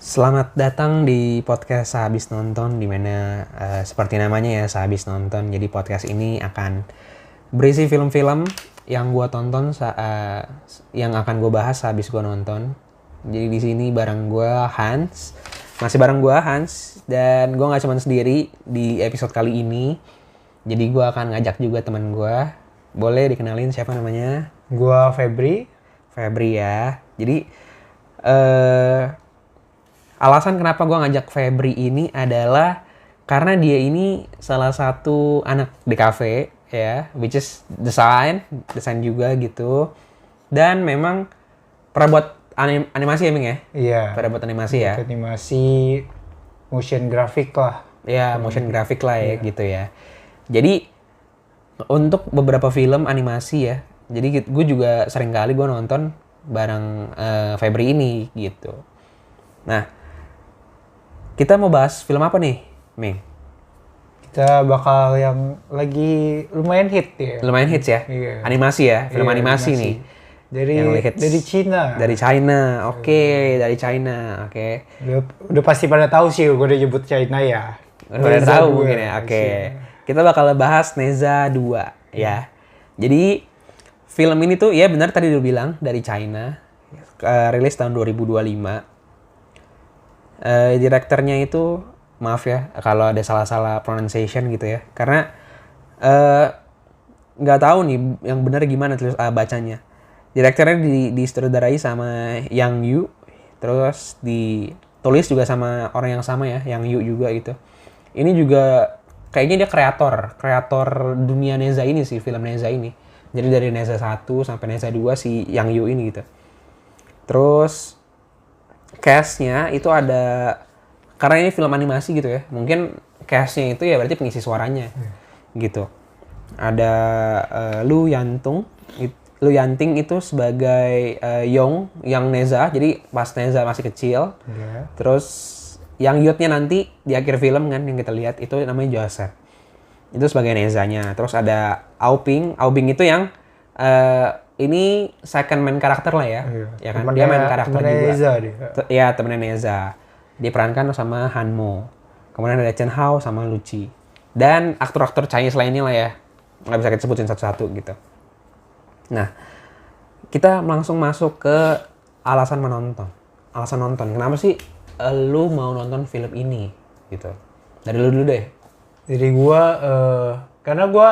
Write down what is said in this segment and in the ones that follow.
Selamat datang di podcast Sehabis Nonton, dimana seperti namanya ya, Sehabis Nonton. Jadi podcast ini akan berisi film-film yang gue tonton, yang akan gue bahas sehabis gue nonton. Jadi di sini bareng gue Hans, masih bareng gue Hans, dan gue nggak cuma sendiri di episode kali ini. Jadi gue akan ngajak juga teman gue. Boleh dikenalin siapa namanya? Gua Febri. Febri ya. Jadi alasan kenapa gue ngajak Febri ini adalah karena dia ini salah satu anak DKV ya, which is desain juga gitu. Dan memang pernah buat animasi ya, Ming ya? Iya. Pernah buat animasi ya? Animasi, motion graphic lah. Ya, motion graphic lah ya gitu ya. Jadi untuk beberapa film animasi ya, jadi gue juga sering kali gue nonton bareng Febri ini gitu. Nah, kita mau bahas film apa nih, Ming? Kita bakal yang lagi lumayan hit ya. Lumayan hits ya? Iya. Animasi ya? Film Iya, animasi nih? Yang hits. Dari Cina. Dari China, oke. Dari China, oke. Udah pasti pada tahu sih, gue udah nyebut China ya. Udah Neza tahu 2, mungkin ya, oke. Iya. Kita bakal bahas Neza 2 ya. Jadi film ini tuh ya benar tadi lu bilang dari China. Rilis tahun 2025. Direkturnya itu maaf ya kalau ada salah-salah pronunciation gitu ya, karena nggak tahu nih yang benar gimana tulis bacanya. Direkturnya disutradarai sama Yang Yu, terus ditulis juga sama orang yang sama ya, Yang Yu juga gitu. Ini juga kayaknya dia kreator dunia Neza ini sih, film Neza ini. Jadi dari Neza 1 sampai Neza 2 si Yang Yu ini gitu. Terus cast-nya itu ada, karena ini film animasi gitu ya, mungkin cast-nya itu ya berarti pengisi suaranya gitu. Ada Lu Yanting itu sebagai yang Neza, jadi pas Neza masih kecil. Iya. Terus yang Yutnya nanti di akhir film kan yang kita lihat itu namanya Joseph, itu sebagai Nezanya. Terus ada Auping itu yang ini second main karakter lah ya, ya kan? Dia main karakter juga. Neza dia. Ya, temennya Neza. Diperankan sama Hanmo. Kemudian ada Chen Hao sama Lucci. Dan aktor-aktor Chinese lainnya lah ya. Nggak bisa kita sebutin satu-satu gitu. Nah, kita langsung masuk ke alasan menonton. Alasan nonton. Kenapa sih lu mau nonton film ini gitu? Dari lu dulu deh. Jadi gua, karena gua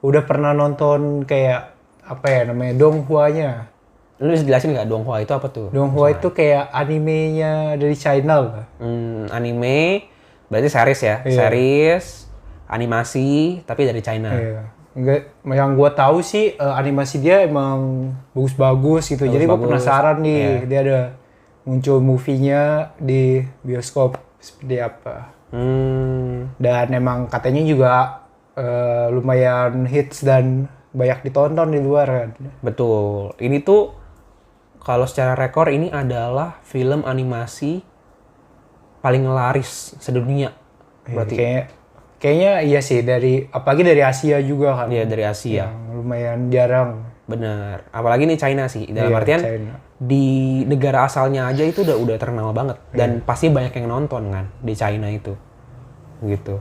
udah pernah nonton kayak apa ya namanya, Donghua-nya. Lu bisa jelasin nggak Donghua itu apa tuh? Donghua itu kayak animenya dari China lah. Anime berarti series ya? Iya. Series, animasi, tapi dari China. Iya. Enggak, yang gua tahu sih animasi dia emang bagus-bagus gitu. Jadi gua Bagus-bagus. penasaran nih, Iya. dia ada muncul movie-nya di bioskop seperti apa. Dan emang katanya juga lumayan hits dan banyak ditonton di luar kan. Betul. Ini tuh kalau secara rekor ini adalah film animasi paling laris sedunia. Berarti Kayaknya iya sih, apalagi dari Asia juga kan. iya dari Asia. Yang lumayan jarang. Bener. Apalagi nih China sih. Dalam Iya, artian China. di negara asalnya aja itu udah terkenal banget dan pasti banyak yang nonton kan di China itu. Gitu.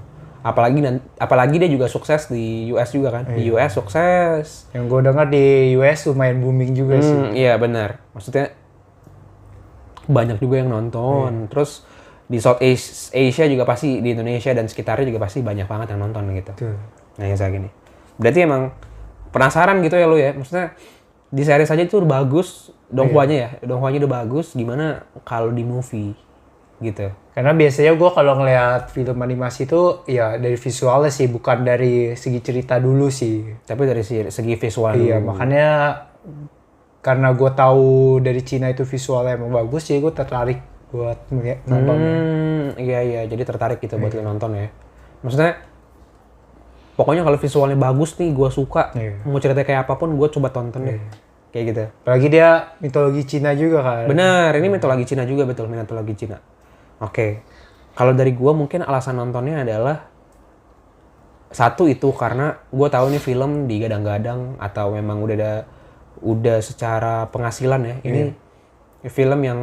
Apalagi dia juga sukses di US juga kan. Di US sukses. Yang gue dengar di US lumayan booming juga sih. Iya benar. Maksudnya banyak juga yang nonton. Terus di Southeast Asia juga pasti, di Indonesia dan sekitarnya juga pasti banyak banget yang nonton gitu. Tuh. Nah ya kayak gini. Berarti emang penasaran gitu ya lu ya. Maksudnya di series aja itu udah bagus. Donghuanya ya. Donghuanya udah bagus. Gimana kalau di movie gitu. Karena biasanya gue kalau ngeliat film animasi itu ya dari visualnya sih, bukan dari segi cerita dulu sih. Tapi dari segi visual Iya, dulu. makanya karena gue tahu dari Cina itu visualnya emang bagus, jadi gue tertarik buat nontonnya. Iya. Jadi tertarik gitu buat lu nonton ya. Maksudnya pokoknya kalau visualnya bagus nih gue suka. Iya. Mau cerita kayak apapun gue coba tonton deh. Kayak gitu. Apalagi dia mitologi Cina juga kan. Benar, ini mitologi Cina juga, betul, mitologi Cina. Oke. Kalau dari gue mungkin alasan nontonnya adalah satu itu karena gue tahu nih film digadang-gadang atau memang udah secara penghasilan ya. Ini film yang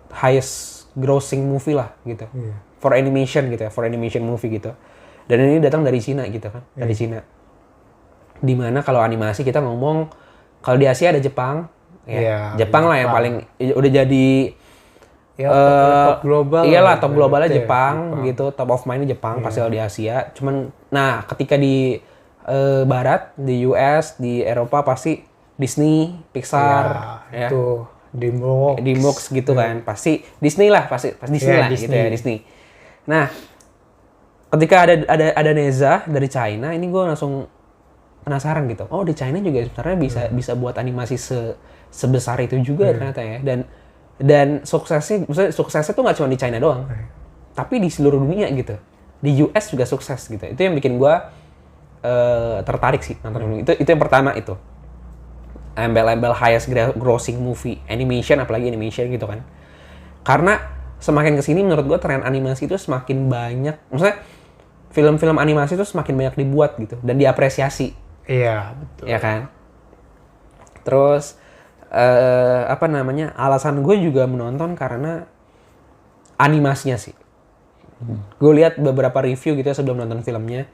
highest grossing movie lah gitu. For animation gitu ya, for animation movie gitu. Dan ini datang dari Cina gitu kan, dari Cina. Dimana kalau animasi kita ngomong, kalau di Asia ada Jepang, ya Jepang lah yang paling udah jadi top global. Iyalah top globalnya Jepang gitu, top of mind Jepang pasti kalau di Asia. Cuman, nah ketika di Barat, di US, di Eropa pasti Disney, Pixar, ya. Itu DreamWorks gitu kan, pasti Disney lah, pasti Disney lah gitu ya, Disney. Nah, ketika ada Neza dari China, ini gue langsung penasaran gitu. Oh, di China juga sebenarnya bisa buat animasi sebesar itu juga ternyata ya. Dan suksesnya tuh nggak cuma di China doang, tapi di seluruh dunia gitu. Di US juga sukses gitu. Itu yang bikin gue tertarik sih nonton film itu yang pertama itu. Embel-embel highest grossing movie animation, apalagi animation gitu kan. Karena semakin kesini menurut gue tren animasi itu semakin banyak, maksudnya film-film animasi itu semakin banyak dibuat gitu dan diapresiasi. Iya, betul. Ya kan. Terus alasan gue juga menonton karena animasinya sih. Gue lihat beberapa review gitu ya sebelum nonton filmnya,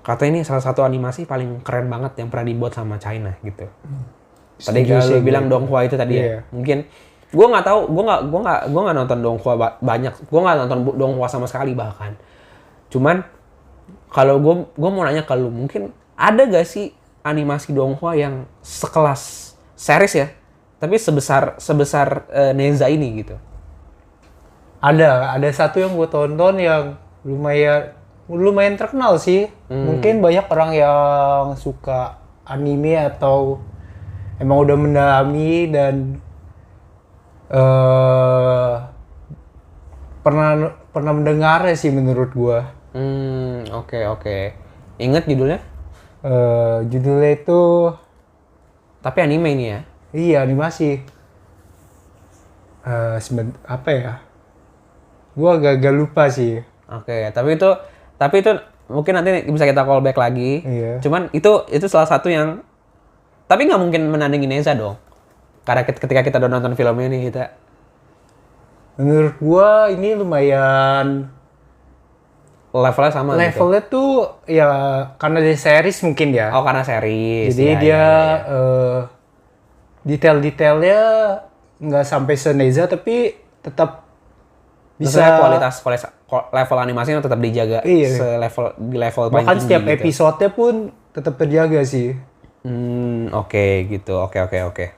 katanya ini salah satu animasi paling keren banget yang pernah dibuat sama China gitu. Tadi lu bilang Donghua itu tadi ya. Mungkin gue nggak tahu, gue nggak nonton Donghua banyak, gue nggak nonton Donghua sama sekali bahkan. Cuman kalau gue mau nanya ke lu, mungkin ada gak sih animasi Donghua yang sekelas series ya, tapi sebesar Neza ini gitu? Ada satu yang gue tonton yang lumayan terkenal sih. Mungkin banyak orang yang suka anime atau emang udah mendalami dan pernah mendengarnya sih menurut gue. Oke. Ingat judulnya? Judulnya itu, tapi anime ini ya? iya, animasi. Apa ya? Gue agak lupa sih. Oke, tapi itu mungkin nanti bisa kita call back lagi. Iya. Cuman itu salah satu yang, tapi nggak mungkin menandingi Neza dong. Karena ketika kita udah nonton filmnya nih kita. Menurut gue ini lumayan Levelnya sama levelnya gitu? tuh ya karena dari series mungkin ya. Oh, karena series. Jadi dia detail-detailnya nggak sampai seneza tapi tetap bisa. Maksudnya kualitas level animasinya tetap dijaga. Iya. Di level paling Bahkan tinggi setiap gitu. episodenya pun tetap terjaga sih. Oke gitu. Oke.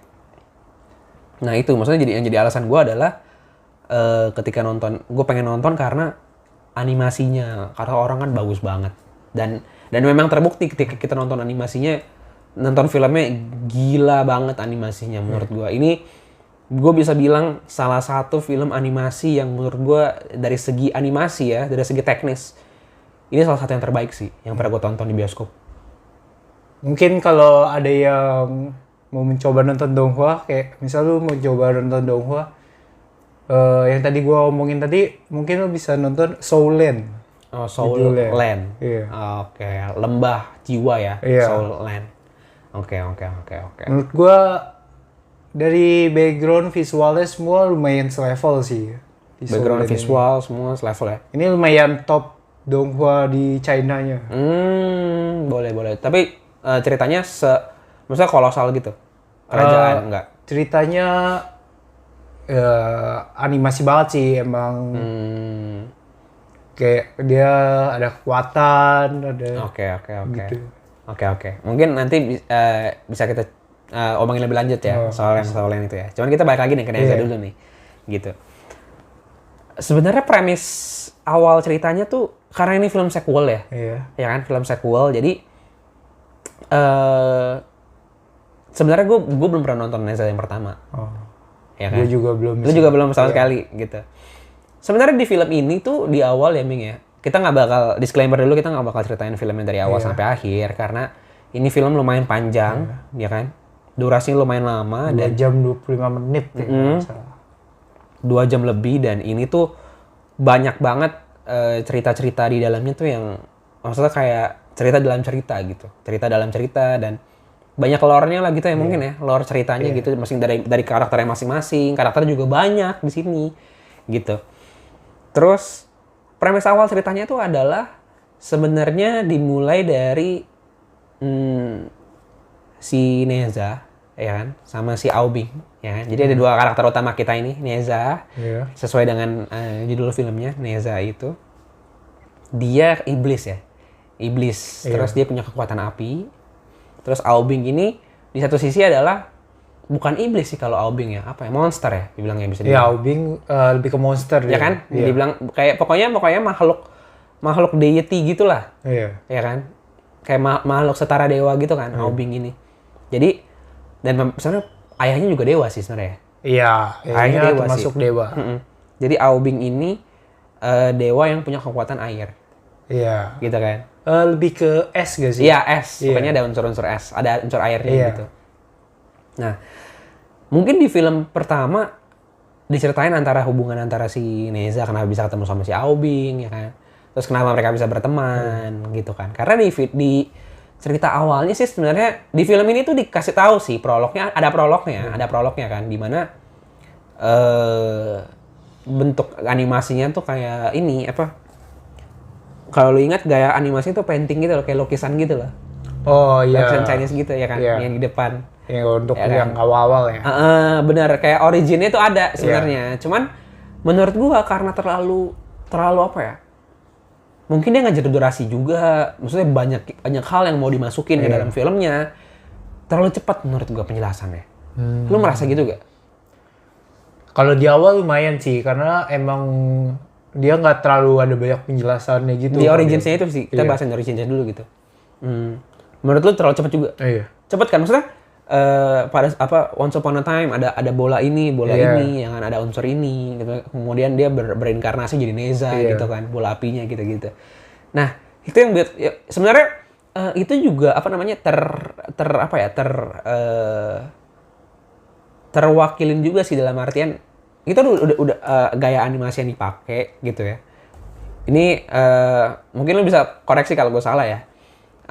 Nah itu maksudnya jadi alasan gue adalah ketika nonton, gue pengen nonton karena animasinya, karena orang kan bagus banget dan memang terbukti ketika kita nonton animasinya, nonton filmnya gila banget animasinya menurut gue. Ini gue bisa bilang salah satu film animasi yang menurut gue dari segi animasi ya, dari segi teknis ini salah satu yang terbaik sih yang pernah gue tonton di bioskop. Mungkin kalau ada yang mau mencoba nonton Donghua, kayak misal lu mau coba nonton Donghua, yang tadi gue omongin tadi, mungkin lu bisa nonton Soul Land. Oh, Soul Land. Iya. Oke, lembah jiwa ya. Iya. Soul Land. Oke. Menurut gue dari background visualnya semua lumayan selevel sih. Background visual semua selevel ya. Ini lumayan top Donghua di China-nya. Boleh. Tapi ceritanya maksudnya kolosal gitu. Kerajaan enggak? Ceritanya animasi banget sih emang. Kayak dia ada kekuatan, ada. Oke. Gitu. Oke. Mungkin nanti bisa kita omongin lebih lanjut ya soal yang itu ya. Cuman kita balik lagi nih ke Neza dulu nih. Gitu. Sebenarnya premis awal ceritanya tuh karena ini film sequel ya. Iya. Ya kan, film sequel. Jadi sebenarnya gue belum pernah nonton Neza yang pertama. Ya kan? Gue juga belum. Lu juga belum sama sekali gitu. Sebenarnya di film ini tuh di awal ya Ming ya, kita nggak bakal disclaimer dulu, kita nggak bakal ceritain filmnya dari awal sampai akhir karena ini film lumayan panjang, ya kan? Durasinya lumayan lama 2 jam 25 menit ya. 2 jam lebih dan ini tuh banyak banget cerita-cerita di dalamnya tuh yang maksudnya kayak cerita dalam cerita gitu, cerita dalam cerita dan banyak lore-nya lah gitu ya mungkin ya, lore ceritanya gitu, masing dari karakternya masing-masing, karakter juga banyak di sini gitu. Terus premis awal ceritanya itu adalah sebenarnya dimulai dari si Neza ya kan sama si Aubing ya kan. Jadi ada dua karakter utama kita ini, Neza sesuai dengan judul filmnya. Neza itu dia iblis ya, iblis. Terus dia punya kekuatan api. Terus Aubing ini di satu sisi adalah bukan iblis sih kalau Aubing ya, apa ya, monster ya dibilangnya, bisa dibilang. Iya, Aubing lebih ke monster ya kan. Dibilang kayak pokoknya makhluk deity gitulah. Iya. Ya kan, kayak makhluk setara dewa gitu kan. Aubing ini. Jadi dan sebenarnya ayahnya juga dewa sih sebenarnya. Iya, ayahnya dewa termasuk sih. dewa. Jadi Aubing ini dewa yang punya kekuatan air. Iya. Gitu kan. Lebih ke es gak sih? Iya, es. Pokoknya ada unsur-unsur es, ada unsur airnya gitu. Nah, mungkin di film pertama diceritain hubungan antara si Neza kenapa bisa ketemu sama si Aubing ya kan. Terus kenapa mereka bisa berteman gitu kan. Karena di cerita awalnya sih sebenarnya di film ini tuh dikasih tahu sih ada prolognya kan, di mana bentuk animasinya tuh kayak ini apa? Kalau lu ingat gaya animasi tuh painting gitu loh, kayak lukisan gitu loh. Oh iya. Lukisan Chinese gitu ya kan, yang di depan. Yang untuk ya yang kan? awal-awal ya. Bener, kayak originnya tuh ada sebenarnya. Cuman menurut gua karena terlalu apa ya? Mungkin dia ngejar durasi juga. Maksudnya banyak hal yang mau dimasukin ke dalam filmnya. Terlalu cepat menurut gua penjelasannya. Lu merasa gitu gak? Kalau di awal lumayan sih, karena emang dia nggak terlalu ada banyak penjelasannya gitu. Di originsnya itu sih, kita bahasin originsnya dulu gitu. Menurut lu terlalu cepat juga? Iya. Cepet kan? Maksudnya pada Once Upon a Time ada bola ini yang ada unsur ini gitu. Kemudian dia berinkarnasi jadi Neza gitu kan, bola apinya gitu. Nah, itu yang sebenarnya itu juga terwakilin juga sih, dalam artian itu udah gaya animasi yang dipakai gitu ya. Ini mungkin lu bisa koreksi kalau gue salah ya,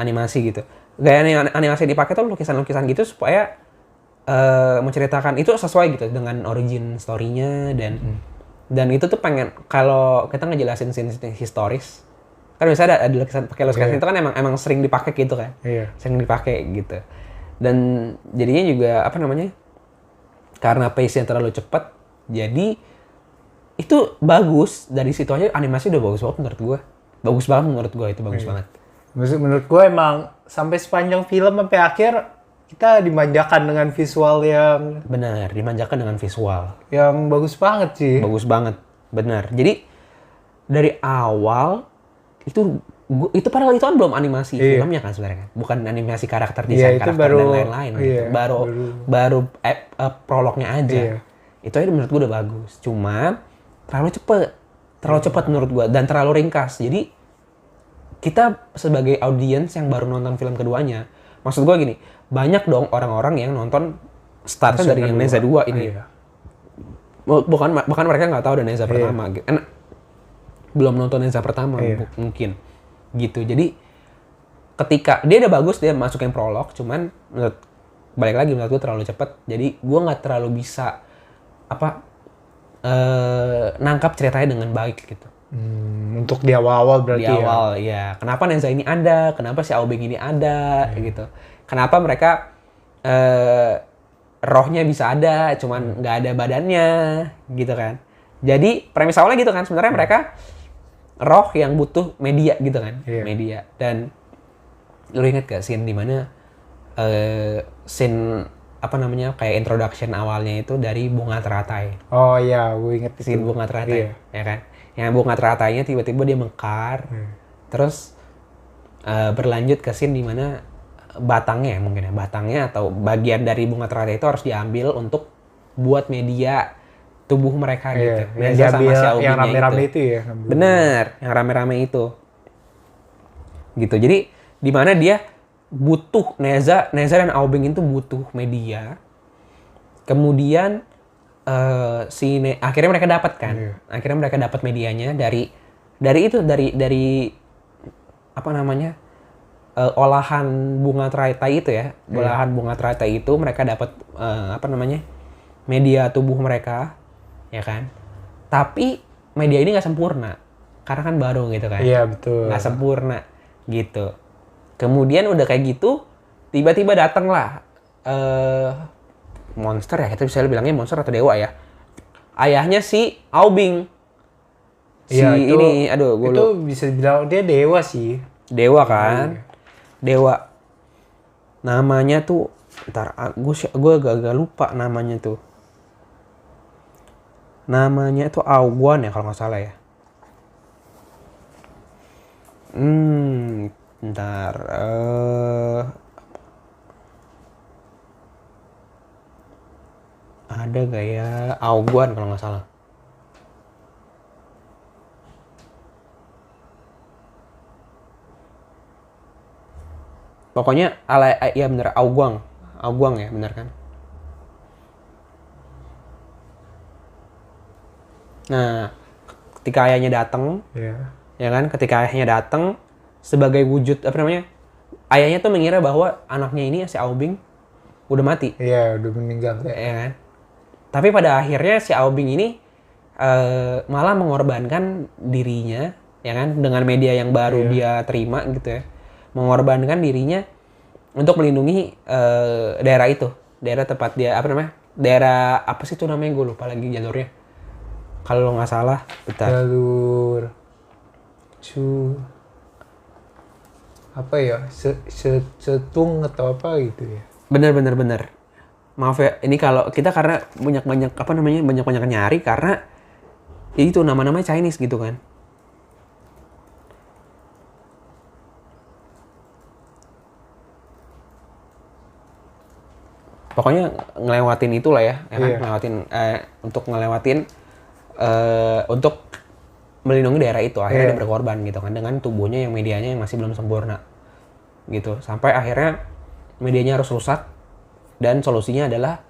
animasi gitu. Gaya animasi yang dipakai tuh lukisan-lukisan gitu supaya menceritakan itu sesuai gitu dengan origin story-nya, dan itu tuh pengen kalau kita ngejelasin scene historis kan biasanya ada lukisan pakai lukisan itu kan emang sering dipakai gitu kan. Sering dipakai gitu. Dan jadinya juga karena pace-nya terlalu cepat, jadi itu bagus. Dari situ aja animasi udah bagus banget menurut gue. Bagus banget menurut gue, itu bagus banget. Menurut gue emang sampai sepanjang film sampai akhir kita dimanjakan dengan visual yang benar, dimanjakan dengan visual yang bagus banget sih. Bagus banget, benar. Jadi dari awal itu padahal itu kan belum animasi filmnya kan sebenarnya kan, bukan animasi karakter, desain karakter dan lain-lain gitu. Baru prolognya aja. Itu aja menurut gue udah bagus. Cuma terlalu cepat menurut gue, dan terlalu ringkas. Jadi kita sebagai audiens yang baru nonton film keduanya, maksud gue gini, banyak dong orang-orang yang nonton startnya dari yang Neza 2 ini. Bahkan mereka nggak tahu ada Neza pertama gitu. Belum nonton Neza pertama mungkin gitu. Jadi ketika dia udah bagus, dia masukin prolog, cuman balik lagi menurut gue terlalu cepat. Jadi gue nggak terlalu bisa nangkap ceritanya dengan baik gitu. Untuk di awal-awal berarti di awal ya. Kenapa Neza ini ada, kenapa si Aubing ini ada gitu, kenapa mereka rohnya bisa ada cuman nggak ada badannya gitu kan. Jadi premis awalnya gitu kan, sebenarnya mereka roh yang butuh media gitu kan. Media. Dan lu inget gak scene dimana scene kayak introduction awalnya itu dari bunga teratai. Oh iya, gue inget itu. Scene bunga teratai, ya kan? Yang bunga teratainya tiba-tiba dia mekar, terus berlanjut ke scene dimana batangnya atau bagian dari bunga teratai itu harus diambil untuk buat media tubuh mereka gitu. Yang diambil yang rame-rame itu ya. Bener, yang rame-rame itu. Gitu. Jadi di mana dia butuh Neza dan Aubing itu butuh media. Kemudian akhirnya mereka dapat kan. Akhirnya mereka dapat medianya dari olahan bunga teratai itu ya, olahan bunga teratai itu mereka dapat media tubuh mereka, ya kan? Tapi media ini nggak sempurna, karena kan baru gitu kan? Iya betul. Nggak sempurna, gitu. Kemudian udah kayak gitu, tiba-tiba datanglah monster ya, kita bisa bilangnya monster atau dewa ya. Ayahnya si Aubing. Iya, Itu bisa dibilang dia dewa sih. Dewa kan? Dewa. Namanya tuh, gue agak lupa namanya tuh. Namanya tuh Aoguan ya kalau nggak salah ya. Ntar. Ada gak ya? Aoguan kalau nggak salah. Pokoknya ya bener, Aoguang ya bener kan. Nah, ketika ayahnya datang, ya kan, ketika ayahnya datang sebagai wujud ayahnya tuh mengira bahwa anaknya ini si Aubing udah mati. Iya, udah meninggal ya kan. Tapi pada akhirnya si Aubing ini malah mengorbankan dirinya, ya kan, dengan media yang baru dia terima gitu ya. Mengorbankan dirinya untuk melindungi daerah itu, daerah tempat dia daerah apa sih itu namanya, gue lupa lagi jalurnya. Kalau nggak salah, bentar. Jalur apa ya? Setung atau apa gitu ya? Bener. Maaf ya, ini kalau kita karena banyak nyari karena itu nama-namanya Chinese gitu kan. Pokoknya ngelewatin itulah ya kan? Untuk melindungi daerah itu. Akhirnya dia berkorban gitu kan, dengan tubuhnya yang medianya yang masih belum sempurna gitu. Sampai akhirnya medianya harus rusak, dan solusinya adalah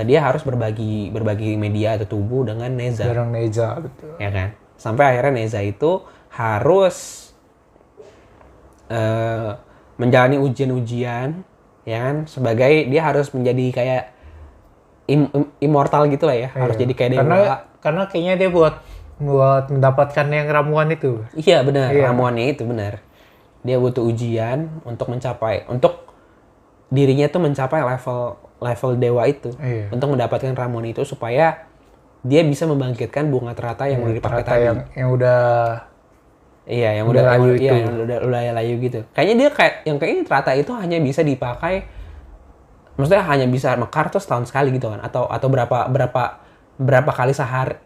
dia harus berbagi media atau tubuh dengan Neza. Bareng Neza, betul. Ya kan? Sampai akhirnya Neza itu harus menjalani ujian-ujian, ya kan? Sebagai dia harus menjadi kayak immortal gitu lah ya. Harus jadi kayak dewa. Karena kayaknya dia buat mendapatkan yang ramuan itu. Iya benar, ramuannya itu benar. Dia butuh ujian untuk dirinya tuh mencapai level dewa itu, untuk mendapatkan ramuan itu supaya dia bisa membangkitkan bunga teratai yang udah dipakai tadi. Yang udah yang udah layu gitu. Kayaknya dia kayaknya teratai itu hanya bisa dipakai, maksudnya hanya bisa mekar tuh setahun sekali gitu kan, atau berapa kali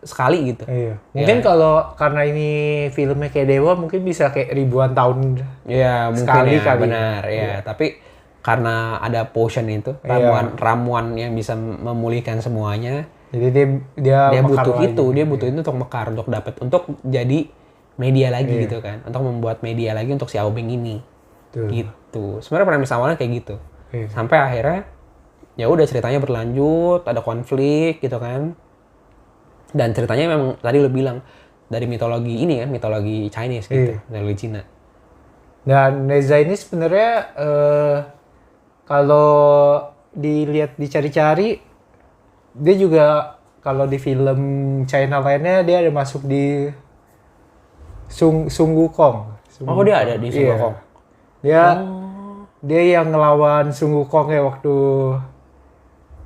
sekali gitu. Mungkin kalau karena ini filmnya kayak dewa, mungkin bisa kayak ribuan tahun. Iya, mungkin kali. Benar, ya. Tapi karena ada potion itu, ramuan yang bisa memulihkan semuanya. Jadi dia butuh itu, dia butuh itu untuk mekar, untuk jadi media lagi gitu kan, untuk membuat media lagi untuk si Aubing ini. Gitu. Sebenarnya premis awalnya kayak gitu. Sampai akhirnya ya udah ceritanya berlanjut, ada konflik gitu kan. Dan ceritanya memang tadi lo bilang dari mitologi ini kan, mitologi Chinese gitu, mitologi Cina. Dan Neza ini sebenarnya kalau dicari-cari, dia juga kalau di film China lainnya dia ada masuk di Sun Wukong. Dia ada di Sun Wukong. Dia yang ngelawan Sun Wukong ya waktu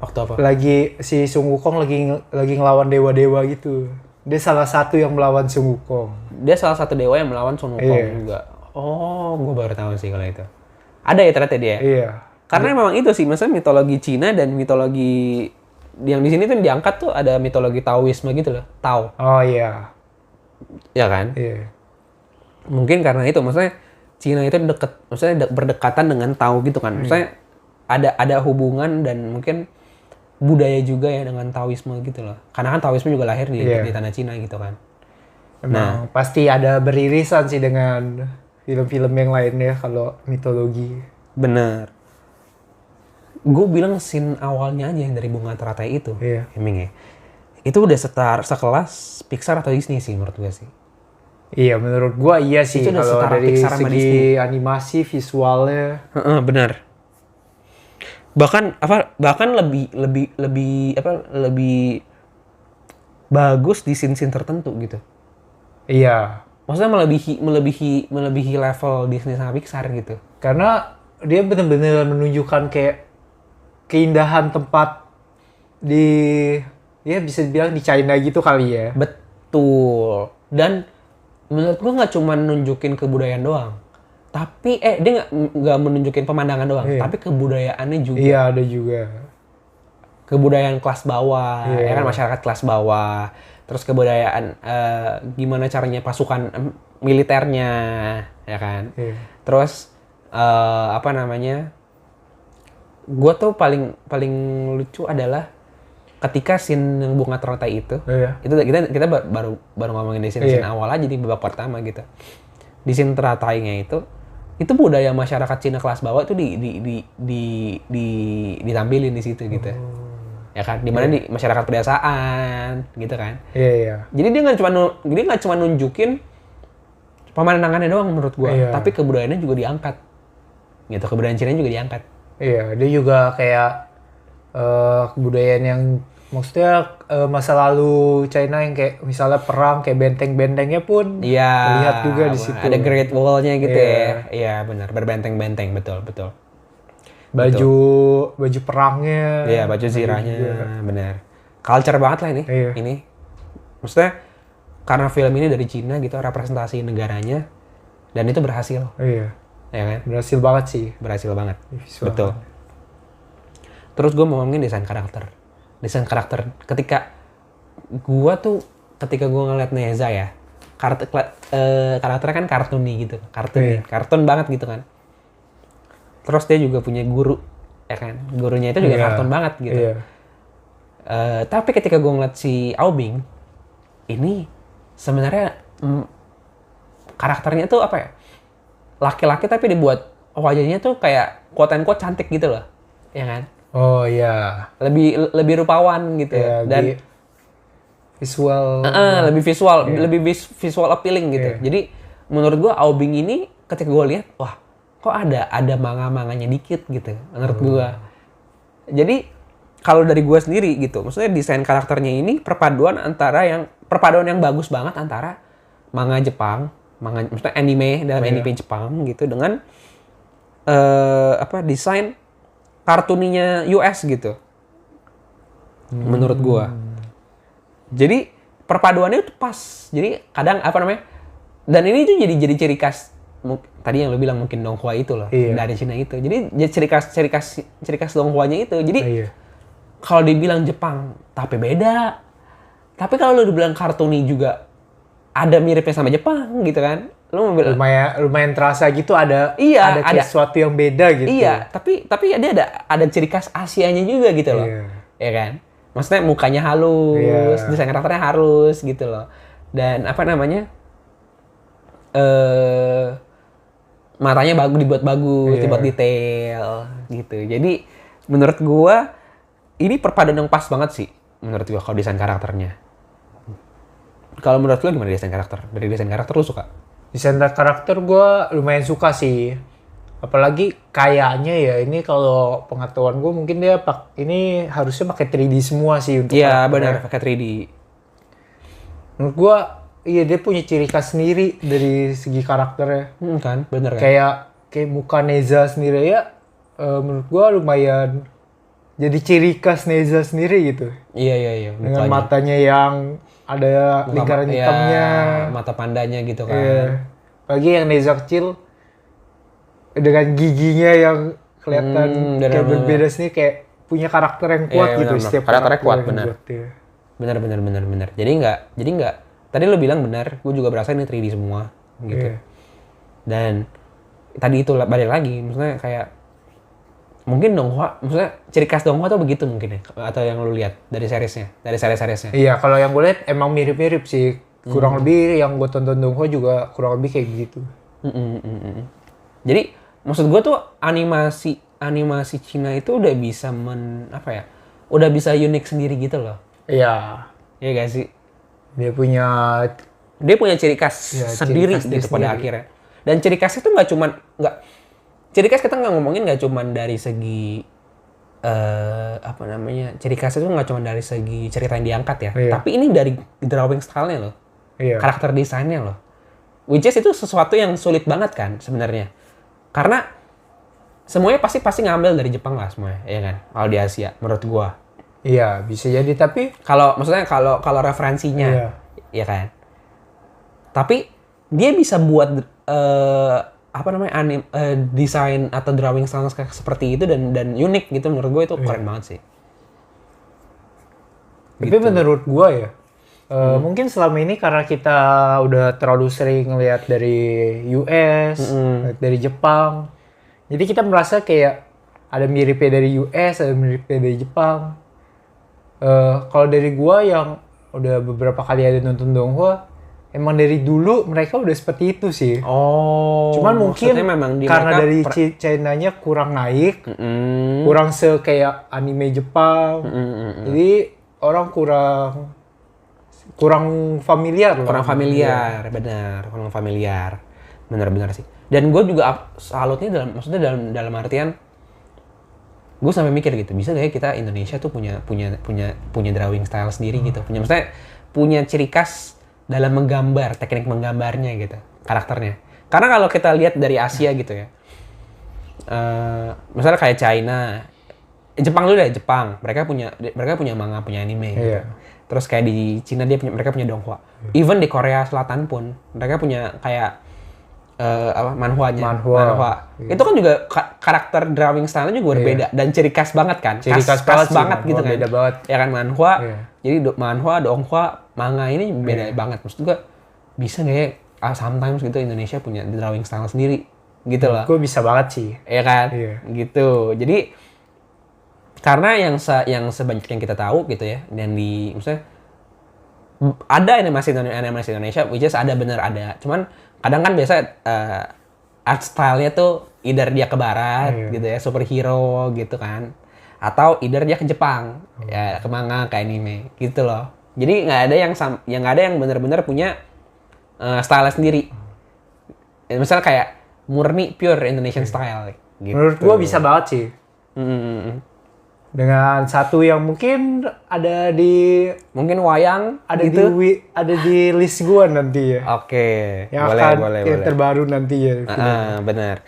apa? Lagi si Sun Wukong lagi ngelawan dewa-dewa gitu. Dia salah satu yang melawan Sun Wukong. Dia salah satu dewa yang melawan Sun Wukong juga. Oh, gue baru tahu sih kalau itu. Ada ya ternyata dia. Iya. Karena memang itu sih, maksudnya mitologi Cina dan mitologi yang di sini tuh diangkat tuh ada mitologi Taoisme gitu loh, Tao. Oh iya. Ya kan? Iya. Mungkin karena itu, maksudnya Cina itu berdekatan dengan Tao gitu kan. Maksudnya ada hubungan dan mungkin budaya juga ya dengan Taoisme gitu loh. Karena kan Taoisme juga lahir di tanah Cina gitu kan. Emang pasti ada beririsan sih dengan film-film yang lainnya kalau mitologi. Bener. Gue bilang scene awalnya aja yang dari bunga teratai itu, Heming ya. Itu udah sekelas Pixar atau Disney sih menurut gue sih. Iya, menurut gua iya sih Itu udah kalau setara dari Pixar sama Disney. segi animasi visualnya. Heeh, benar. Bahkan lebih bagus di scene-scene tertentu gitu. Iya, Maksudnya melebihi level Disney sama Pixar gitu. karena dia benar-benar menunjukkan kayak keindahan tempat di, ya bisa dibilang di China gitu kali ya. Betul. Dan menurut gua nggak cuma nunjukin kebudayaan doang. Tapi dia nggak menunjukin pemandangan doang, Iya. tapi kebudayaannya juga. Iya, ada juga. Kebudayaan kelas bawah, Iya. ya kan, masyarakat kelas bawah. Terus kebudayaan gimana caranya pasukan militernya, ya kan. Iya. Terus apa namanya? Gue tuh paling lucu adalah ketika scene yang bunga teratai itu. Iya. Itu kita baru ngomongin di scene awal aja di babak pertama gitu. Di scene teratainya itu budaya masyarakat Cina kelas bawah itu ditampilin di situ gitu. Ya kan, dimana di masyarakat pedesaan gitu kan. Iya, iya. Jadi dia nggak cuma nunjukin pemandangannya doang menurut gua, Iya. tapi kebudayaannya juga diangkat. Gitu, kebudayaan Cina juga diangkat. Iya, dia juga kayak kebudayaan yang maksudnya masa lalu China yang kayak misalnya perang kayak benteng-bentengnya pun Iya. terlihat juga di situ. Ada Great Wall-nya gitu Iya. ya. Iya, benar, berbenteng-benteng, betul. Baju perangnya. Iya, baju zirahnya, benar. Culture banget lah ini. Iya. Ini. Maksudnya karena film ini dari Cina gitu, representasi negaranya, dan itu berhasil, Iya, ya kan? berhasil banget sih. Berhasil banget. Visual. Betul. Terus gue mau ngomongin desain karakter. Desain karakter ketika gue ngeliat Neza ya, karakternya kan kartuni gitu, kartun banget gitu kan. Terus dia juga punya guru, ya kan? Gurunya itu juga kartun banget gitu. Iya. Tapi ketika gue ngeliat si Aobing, ini sebenarnya karakternya tuh apa ya? Laki-laki tapi dibuat wajahnya tuh kayak quote and quote cantik gitu loh, ya kan? Oh iya. Lebih rupawan gitu, Iya, dan visual. lebih visual appealing gitu. Iya. Jadi menurut gua Aobing ini ketika gua lihat, wah kok ada manga-manganya dikit gitu menurut gua. Jadi kalau dari gua sendiri gitu, maksudnya desain karakternya ini perpaduan yang bagus banget antara manga Jepang, maksudnya anime dalam anime Jepang gitu dengan desain kartuninya US gitu. Menurut gua. Jadi perpaduannya itu pas. Jadi kadang dan ini tuh jadi ciri khas tadi yang lo bilang mungkin Donghua itu loh, dari Cina itu. Jadi ciri khas Donghuanya itu. Jadi kalau dibilang Jepang tapi beda. Tapi kalau lo dibilang kartuni juga ada miripnya sama Jepang gitu kan. Lo mau bilang lumayan terasa gitu ada ada sesuatu yang beda gitu. Iya, tapi dia ada ciri khas Asianya juga gitu loh. Ya kan? Maksudnya mukanya halus, desain karakternya halus gitu loh. Dan matanya dibuat bagus, dibuat detail gitu. Jadi menurut gua ini perpaduan yang pas banget sih menurut gua kalau desain karakternya. Kalau menurut lu gimana desain karakter? Dari desain karakter lu suka? Desain karakter gue lumayan suka sih. Apalagi kayaknya ya ini kalau pengetahuan gue mungkin dia ini harusnya pakai 3D semua sih untuk Iya benar, pakai 3D. Menurut gue iya dia punya ciri khas sendiri dari segi karakternya. Kan, benar kan? Kayak muka Neza sendiri ya menurut gue lumayan jadi ciri khas Neza sendiri gitu. Iya. Dengan matanya yang ada lingkaran hitamnya, mata pandanya gitu kan. Iya. Lagi yang Neza kecil dengan giginya yang kelihatan kayak berbeda sendiri, kayak punya karakter yang kuat gitu. Setiap karakternya kuat, benar. Ya. Benar. Jadi nggak. Tadi lo bilang benar, gue juga berasa ini 3D semua gitu. Iya. Dan tadi itu balik lagi, maksudnya kayak mungkin Donghua, maksudnya ciri khas Donghua tuh begitu mungkin ya, atau yang lu lihat dari seriesnya. Iya, kalau yang gue lihat emang mirip-mirip sih. Kurang lebih yang gue tonton Donghua juga kurang lebih kayak gitu. Jadi maksud gue tuh animasi Cina itu udah bisa udah bisa unik sendiri gitu loh. Iya. Iya gak sih? Dia punya dia punya ciri khas Ya, sendiri ciri khas dia gitu pada sendiri. akhirnya. Dan ciri khasnya itu nggak ciri khas kita nggak ngomongin nggak cuman dari segi apa namanya, ciri khas itu nggak cuma dari segi cerita yang diangkat ya, Iya. tapi ini dari drawing style-nya loh, Iya. karakter desainnya loh, which is itu sesuatu yang sulit banget kan sebenarnya, karena semuanya pasti ngambil dari Jepang lah semuanya, ya kan, kalau di Asia menurut gua. Iya, bisa jadi, tapi Maksudnya kalau referensinya, Iya. ya kan, tapi dia bisa buat apa namanya desain atau drawing style seperti itu dan unik gitu, menurut gue itu keren banget sih. Tapi menurut gua ya, mungkin selama ini karena kita udah terlalu sering ngeliat dari US, dari Jepang, jadi kita merasa kayak ada miripnya dari US, ada miripnya dari Jepang. Kalau dari gua yang udah beberapa kali ada nonton donghua, emang dari dulu mereka udah seperti itu sih. Oh, Cuman mungkin maksudnya memang karena dari China-nya kurang naik, kurang kayak anime Jepang, jadi orang kurang familiar lah. kurang familiar, benar, kurang familiar, benar sih. Dan gue juga salutnya dalam artian gue sampai mikir gitu, bisa gak ya kita Indonesia tuh punya drawing style sendiri gitu, punya ciri khas dalam menggambar, teknik menggambarnya gitu, karakternya. Karena kalau kita lihat dari Asia gitu ya, misalnya kayak China, Jepang dulu deh, Jepang, mereka punya manga, punya anime gitu. Iya. Terus kayak di Cina mereka punya donghua. Even di Korea Selatan pun mereka punya kayak manhwa. Iya. Itu kan juga karakter drawing style-nya juga berbeda dan ciri khas banget kan. Ciri khas banget sih, gitu kan. beda banget. Ya kan, manhwa. Iya. Jadi manhwa, donghua, manga ini beda banget. Maksud gue bisa nggak ya sometimes gitu Indonesia punya drawing style sendiri gitu loh. Gue bisa banget sih. Ya kan? Iya. Gitu. Jadi karena yang sebanyak yang kita tahu gitu ya, dan misalnya ada animasi Indonesia, which is ada, cuman kadang kan biasa art style-nya tuh either dia ke barat gitu ya, superhero gitu kan, atau either dia ke Jepang, ya ke manga, ke anime gitu loh. Jadi nggak ada yang benar-benar punya style sendiri. Misalnya kayak murni pure Indonesian style gitu. Menurut gue bisa banget sih. Dengan satu yang mungkin ada di wayang ada gitu. ada di list gue nanti ya. Oke, Yang boleh. yang terbaru nanti ya. Benar.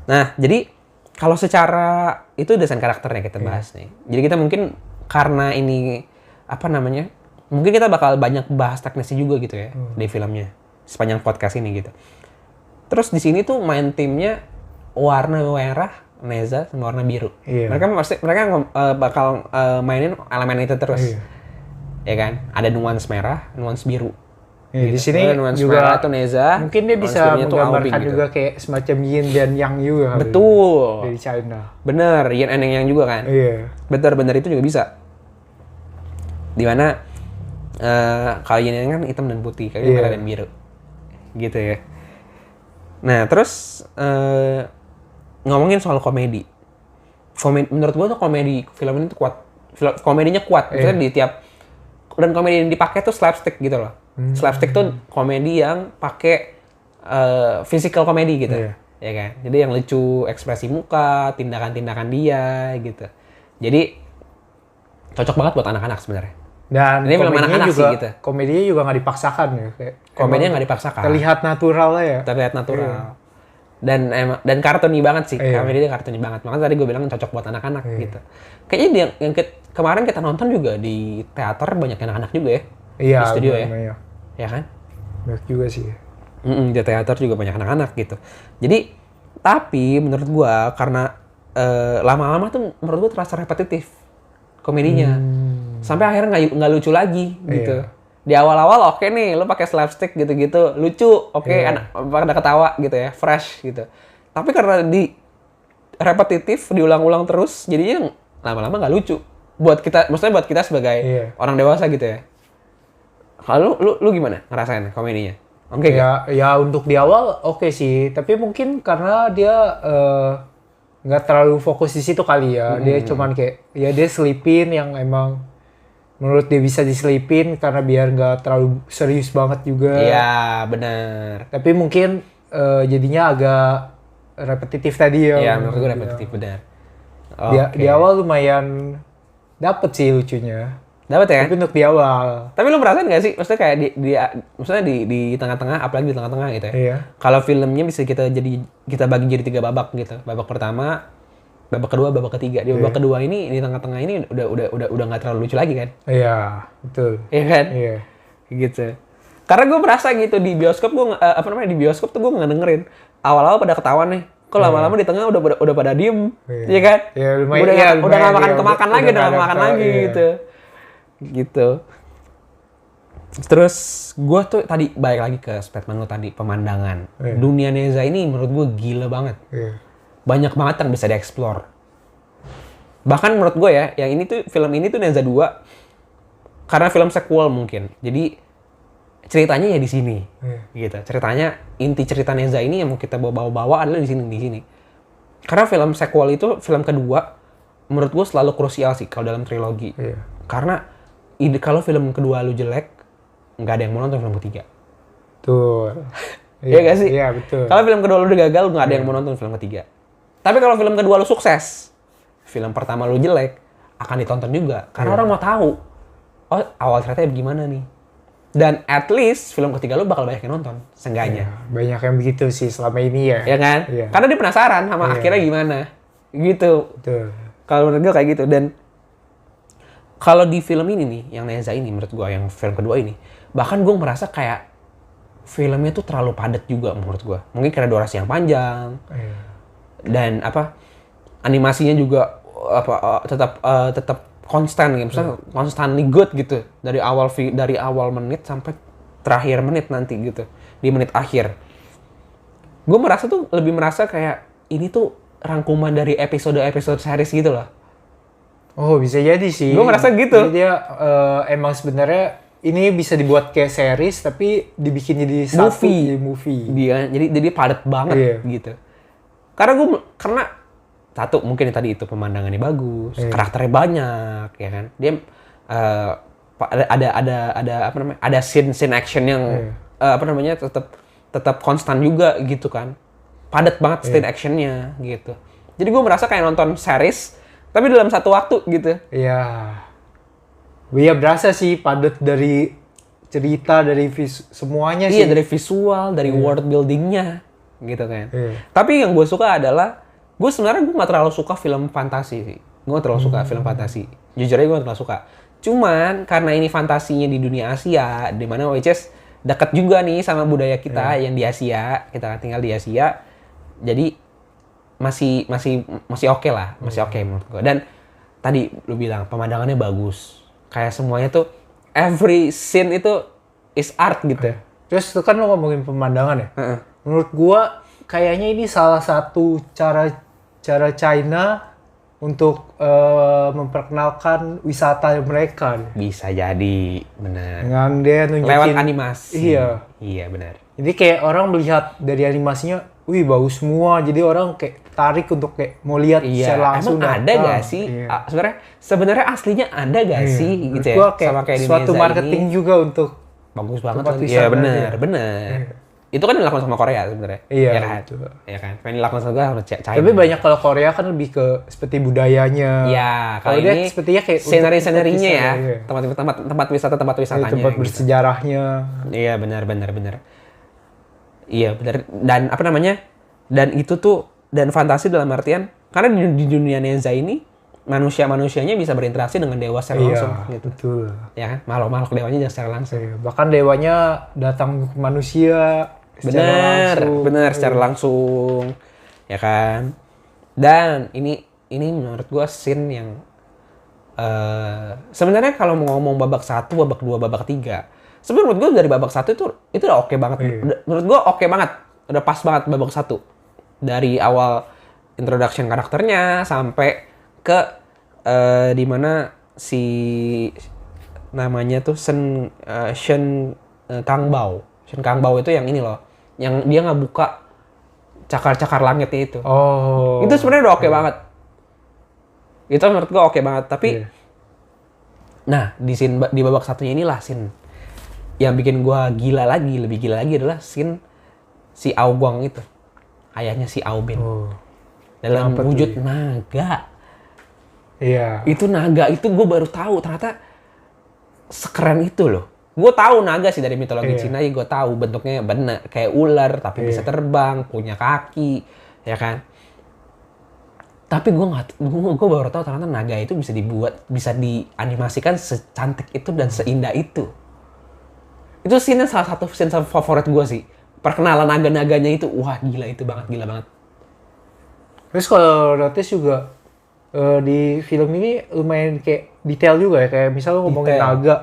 Nah, jadi kalau secara itu desain karakternya kita bahas nih. Jadi kita mungkin karena ini apa namanya? Mungkin kita bakal banyak bahas teknisnya juga gitu ya di filmnya sepanjang podcast ini gitu. Terus di sini tuh main timnya warna merah, Neza, sama warna biru. Iya. Mereka bakal mainin elemen itu terus. Iya. Ya kan? Ada nuansa merah, nuansa biru. Ya, di sini nuansa juga merah itu Neza. mungkin dia bisa nuansa birunya tuh menggambarkan Aobi gitu. juga kayak semacam yin dan yang juga kali. Betul. Dari China. Bener, yin and yang juga kan. Iya. Bener itu juga bisa. Dimana kalau yin yang kan hitam dan putih, kayak merah dan biru. Gitu ya. Nah, terus ngomongin soal komedi. Menurut gua tuh komedi film ini tuh kuat. Komedinya kuat. Maksudnya di tiap dan komedi yang dipakai tuh slapstick gitu loh. Slapstick tuh komedi yang pakai physical komedi gitu. Ya kan? Jadi yang lucu, ekspresi muka, tindakan-tindakan dia gitu. Jadi cocok banget buat anak-anak sebenarnya. Dan ini film anak-anak juga, sih gitu. Komedinya juga nggak dipaksakan ya. Kayak komedinya nggak dipaksakan. Terlihat natural lah ya. Terlihat natural. Dan kartuni banget sih. Komedinya kartuni banget. Makanya tadi gue bilang cocok buat anak-anak gitu. Kayaknya yang kemarin kita nonton juga di teater banyak anak-anak juga ya. Iya. Di studio ya. Iya. Ya kan? Banyak juga sih. Di teater juga banyak anak-anak gitu. Jadi tapi menurut gue karena lama-lama tuh menurut gue terasa repetitif komedinya. Sampai akhirnya nggak lucu lagi gitu. Di awal-awal oke nih, lo pakai slapstick gitu-gitu, lucu, anak pada ketawa gitu ya, fresh gitu. Tapi karena di repetitif, diulang-ulang terus, jadinya lama-lama nggak lucu. Maksudnya buat kita sebagai orang dewasa gitu ya. Kalau lu gimana ngerasain komedinya? Oke ya untuk di awal oke sih, tapi mungkin karena dia nggak terlalu fokus di situ kali ya. Dia cuman kayak ya dia selipin yang emang menurut dia bisa diselipin karena biar nggak terlalu serius banget juga. Iya, benar. Tapi mungkin jadinya agak repetitif tadi ya. Iya, menurut gue repetitif, benar. Di awal lumayan dapet sih lucunya. Dapat ya? Tapi untuk di awal. Tapi lu perhatiin nggak sih? Maksudnya kayak maksudnya di tengah-tengah, apalagi di tengah-tengah gitu ya. Iya. Kalau filmnya bisa kita bagi jadi 3 babak gitu. Babak pertama, babak kedua, babak ketiga. Di babak kedua ini, di tengah-tengah ini udah nggak terlalu lucu lagi kan? Iya, betul. Iya kan? Iya. Gitu. Karena gue merasa gitu di bioskop di bioskop tuh gue nggak dengerin. Awal-awal pada ketawa nih. Kok lama-lama di tengah udah pada diem, iya kan? Iya, lumayan. Udah nggak makan lagi, udah nggak makan lagi gitu. Terus gue tuh tadi balik lagi ke statement lo tadi, pemandangan. Dunia Neza ini menurut gue gila banget. Banyak banget yang bisa dieksplor. Bahkan menurut gue ya, yang film ini tuh Neza 2 karena film sequel mungkin. Jadi ceritanya ya di sini. Gitu. Ceritanya inti cerita Neza ini yang mau kita bawa adalah di sini. Karena film sequel itu film kedua menurut gue selalu krusial sih kalau dalam trilogi. Karena kalau film kedua lu jelek, nggak ada yang mau nonton film ketiga. Tuh. Iya gak sih? Iya, betul. Kalau film kedua lu udah gagal, nggak ada yang mau nonton film ketiga. Tapi kalau film kedua lu sukses, film pertama lu jelek, akan ditonton juga. Karena orang mau tahu, oh awal ceritanya gimana nih. Dan at least film ketiga lu bakal banyak yang nonton, seenggaknya. Banyak yang begitu sih selama ini ya. Ya kan? Iya. Karena dia penasaran sama akhirnya gimana. Gitu. Betul. Kalau menurut gue kayak gitu. Dan kalau di film ini nih, yang Neza ini menurut gue, yang film kedua ini, bahkan gue merasa kayak filmnya tuh terlalu padat juga menurut gue. Mungkin karena durasi yang panjang, dan animasinya juga tetap konstan, gitu. Misalnya constantly good gitu dari awal menit sampai terakhir menit nanti gitu, di menit akhir. Gue lebih merasa kayak ini tuh rangkuman dari episode series gitu loh. Oh, bisa jadi sih. Gue merasa gitu. Jadi dia emang sebenarnya ini bisa dibuat kayak series tapi dibikin jadi movie. Dia jadi padat banget gitu. Karena satu mungkin tadi itu pemandangannya bagus, karakternya banyak, ya kan. Dia ada scene action yang tetap konstan juga gitu kan. Padat banget scene actionnya gitu. Jadi gue merasa kayak nonton series tapi dalam satu waktu gitu. Iya. Iya berasa sih padat dari cerita, dari semuanya sih. Iya, dari visual, dari world buildingnya gitu kan. Tapi yang gue suka adalah sebenarnya gue nggak terlalu suka film fantasi sih. Gue nggak terlalu suka film fantasi. Jujur aja gue nggak terlalu suka. Cuman karena ini fantasinya di dunia Asia, di mana which is dekat juga nih sama budaya kita yang di Asia, kita tinggal di Asia. Jadi masih oke lah, masih oke menurut gue. Dan tadi lu bilang pemandangannya bagus. Kayak semuanya tuh every scene itu is art gitu. Terus itu kan lo ngomongin pemandangan ya. Menurut gua kayaknya ini salah satu cara China untuk memperkenalkan wisata mereka. Bisa jadi, benar. Dengan dia nunjukin lewat animasi. Iya, benar. Jadi kayak orang melihat dari animasinya, wih bagus semua. Jadi orang kayak tarik untuk kayak mau lihat secara langsung. Emang ada gak sih? Sebenarnya aslinya ada gak sih gitu ya? Kayak sama kayak suatu marketing ini juga untuk bagus banget lagi. Iya benar. Itu kan dilakukan sama Korea sebenarnya. Iya kan? Iya kan. Pengen dilakukan sama China. Tapi banyak kalau Korea kan lebih ke seperti budayanya. Iya, kalau dia ini sepertinya kayak scenary-nya ya. Tempat wisatanya. Tempat bersejarahnya. Iya, benar. Iya, benar. Dan Dan itu tuh fantasi dalam artian karena di dunia Neza ini manusianya bisa berinteraksi dengan dewa secara langsung gitu. Betul. Ya kan? Makhluk dewanya secara langsung. Bahkan dewanya datang ke manusia benar secara langsung. Ya kan? Dan ini menurut gua scene yang sebenarnya kalau mau ngomong babak 1, babak 2, babak 3, sebenarnya menurut gua dari babak 1 itu udah oke banget. Menurut gua oke banget. Udah pas banget babak 1. Dari awal introduction karakternya sampai ke di mana si namanya tuh Shen Kangbao. Shen Kangbao itu yang ini loh, yang dia ngebuka cakar-cakar langitnya itu. Oh. Itu sebenarnya udah oke banget. Itu menurut gua oke banget, tapi Nah, di babak satunya inilah scene yang bikin gua lebih gila lagi adalah scene si Aoguang itu. Ayahnya si Aobin. Dalam Kenapa wujud tuh? naga. Iya. Itu naga itu gue baru tahu ternyata sekeren itu loh. Gue tahu naga sih dari mitologi Iya. Cina ya, gue tahu bentuknya bener kayak ular tapi bisa Iya. terbang, punya kaki, ya kan. Tapi gue baru tahu ternyata naga itu bisa dianimasikan secantik itu dan seindah itu. Itu scene salah satu scene favorit gue sih. Perkenalan naga-naganya itu, wah gila banget. Terus kalau notice juga di film ini lumayan kayak detail juga ya, kayak misal lu ngomongin Detail. naga,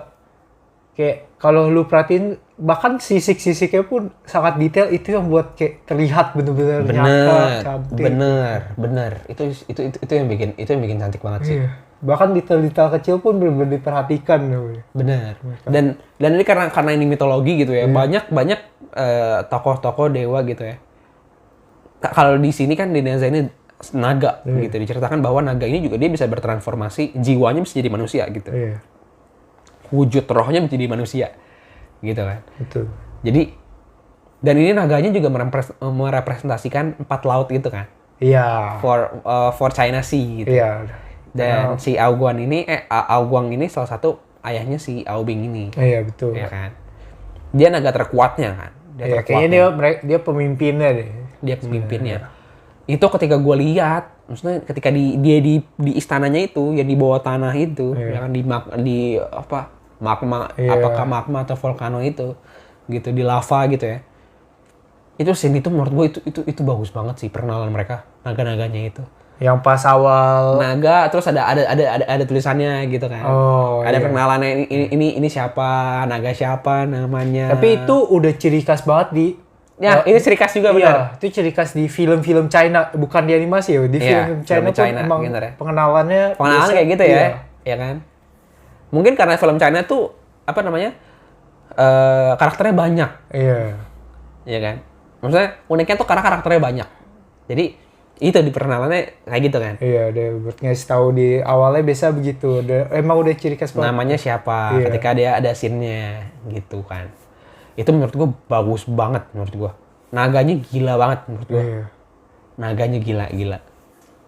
kayak kalau lu perhatiin bahkan sisik-sisiknya pun sangat detail, itu yang buat kayak terlihat bener-bener nyata, cantik. Bener. Itu yang bikin cantik banget sih. Iya. Bahkan detail-detail kecil pun bener-bener diperhatikan. Bener. Dan ini karena ini mitologi gitu ya. Banyak tokoh-tokoh dewa gitu ya. Kalau di sini kan di Neza ini naga gitu, diceritakan bahwa naga ini juga dia bisa bertransformasi, jiwanya bisa jadi manusia gitu. Iya. Wujud rohnya menjadi manusia. Gitu kan. Betul. Jadi dan ini naganya juga merepresentasikan 4 laut gitu kan. Iya. For China Sea gitu. Iya. Dan si Aoguang ini salah satu ayahnya si Aobing ini. Iya, betul. Ya kan. Dia naga terkuatnya kan. Iya, kayaknya dia pemimpinnya deh. Dia pemimpinnya. Itu ketika gue lihat, maksudnya ketika dia di istananya itu, yang di bawah tanah itu, ya kan di magma, apakah magma atau volcano itu, gitu di lava gitu ya. Itu scene itu menurut gue itu bagus banget sih perkenalan mereka, naga-naganya itu. Yang pas awal Naga, terus ada tulisannya gitu kan. Ada perkenalannya ini siapa, naga siapa namanya. Tapi itu udah ciri khas banget di ini ciri khas juga benar. Itu ciri khas di film-film China, bukan di animasi ya. Di film China pun emang gitu ya. pengenalannya kayak gitu ya. Ya kan? Mungkin karena film China tuh karakternya banyak. Iya. Ya kan? Maksudnya uniknya tuh karena karakternya banyak. Jadi itu di perkenalannya kayak gitu kan. Iya, dia buat ngasih tahu di awalnya biasa begitu. Emang udah ciri khas banget. Namanya siapa, ketika dia ada scene-nya gitu kan. Itu menurut gue bagus banget menurut gue. Naganya gila banget menurut gue. Iya. Naganya gila.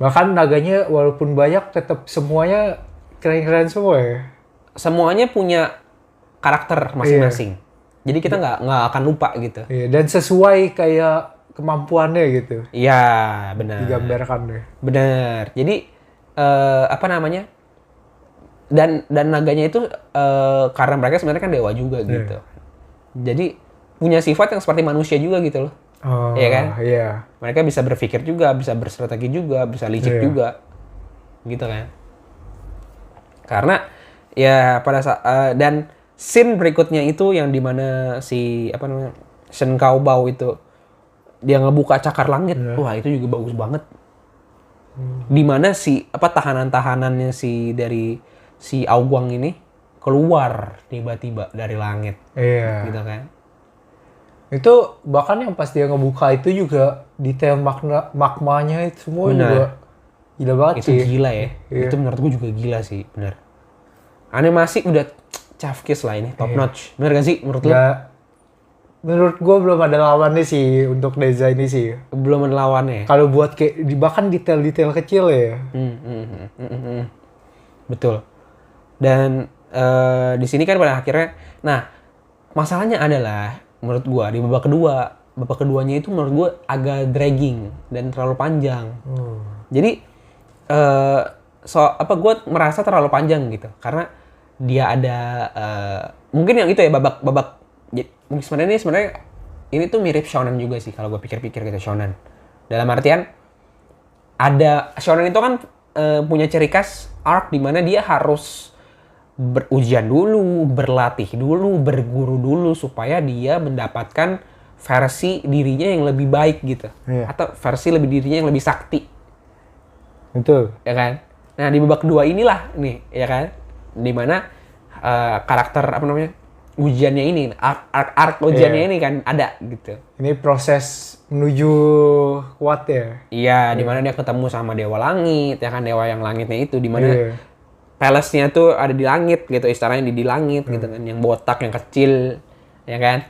Bahkan naganya walaupun banyak tetap semuanya keren-keren semua ya. Semuanya punya karakter masing-masing. Jadi kita nggak akan lupa gitu. Iya, dan sesuai kayak kemampuannya gitu. Iya, benar. Digambarkan deh. Benar. Jadi Dan naganya itu karena mereka sebenarnya kan dewa juga gitu. Jadi punya sifat yang seperti manusia juga gitu loh. Iya kan? Iya. Mereka bisa berpikir juga, bisa berstrategi juga, bisa licik juga. Gitu kan. Karena ya pada saat dan scene berikutnya itu yang dimana si Shen Caobao itu dia ngebuka cakar langit. Wah, itu juga bagus banget. Dimana tahanan-tahanannya dari si Aoguang ini keluar tiba-tiba dari langit. Iya. Gitu kan. Itu bahkan yang pas dia ngebuka itu juga detail magmanya itu semua juga gila banget itu sih. Itu gila ya. Itu menurut gue juga gila sih, bener. Animasi udah chef kiss lah ini, top notch. Bener gak sih menurut lu? Menurut gue belum ada lawannya sih untuk desain ini sih. Belum ada lawannya. Kalau buat kayak bahkan detail-detail kecil ya. Betul. Dan di sini kan pada akhirnya, nah masalahnya adalah menurut gue di babak keduanya itu menurut gue agak dragging dan terlalu panjang. Jadi gue merasa terlalu panjang gitu karena dia ada mungkin yang itu ya babak sebenarnya ini tuh mirip shonen juga sih kalau gue pikir-pikir gitu, shonen. Dalam artian ada shonen itu kan punya ciri khas arc di mana dia harus berujian dulu, berlatih dulu, berguru dulu supaya dia mendapatkan versi dirinya yang lebih baik gitu. Atau versi dirinya yang lebih sakti. Betul. Ya kan? Nah, di babak kedua inilah nih, ya kan? Di mana karakter ujiannya ini, arc ujiannya ini kan ada gitu. Ini proses menuju kuat ya. Iya, di mana dia ketemu sama dewa langit, ya kan, dewa yang langitnya itu di mana palace-nya tuh ada di langit gitu, istananya di langit gitu kan, yang botak, yang kecil, ya kan?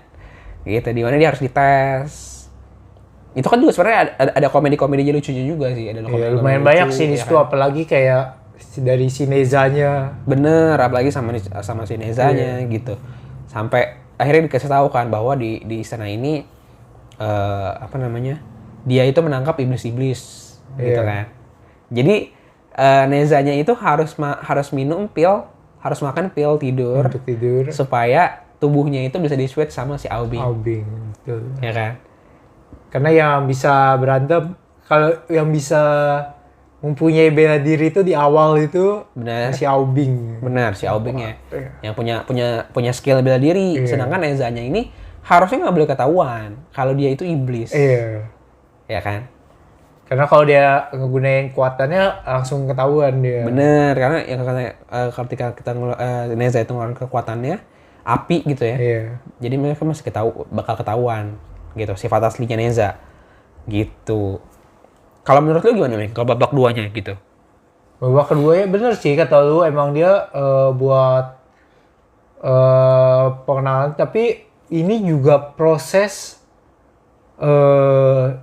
Gitu, di mana dia harus dites. Itu kan juga sebenarnya ada komedi-komedi lucunya juga sih, ada Iya, lumayan banyak sih di situ, apalagi kayak dari si Nezanya. Bener, apalagi sama si Nezanya gitu. Sampai akhirnya dikasih tahu kan bahwa di istana ini apa namanya? Dia itu menangkap iblis-iblis gitu kan. Jadi Nezanya itu harus minum pil, harus makan pil tidur Untuk tidur. supaya tubuhnya itu bisa di-switch sama si Aubing. Aubing, betul. Ya kan? Karena yang bisa berantem, kalau yang bisa mempunyai bela diri itu di awal itu Benar. si Aubing. Benar, si Aubing ya. Iya. Yang punya skill bela diri. Iya. Sedangkan Nezanya ini harusnya nggak boleh ketahuan kalau dia itu iblis. Iya. Ya kan? Karena kalau dia ngegunain kekuatannya langsung ketahuan dia. Bener, karena yang ketika kita Neza itu ngeluarin kekuatannya api gitu ya. Iya. Jadi mereka masih bakal ketahuan gitu sifat aslinya Neza. Gitu. Kalau menurut lu gimana nih? Kalau babak 2-nya gitu. Babak keduanya bener sih kata lu, emang dia buat pengenalan, tapi ini juga proses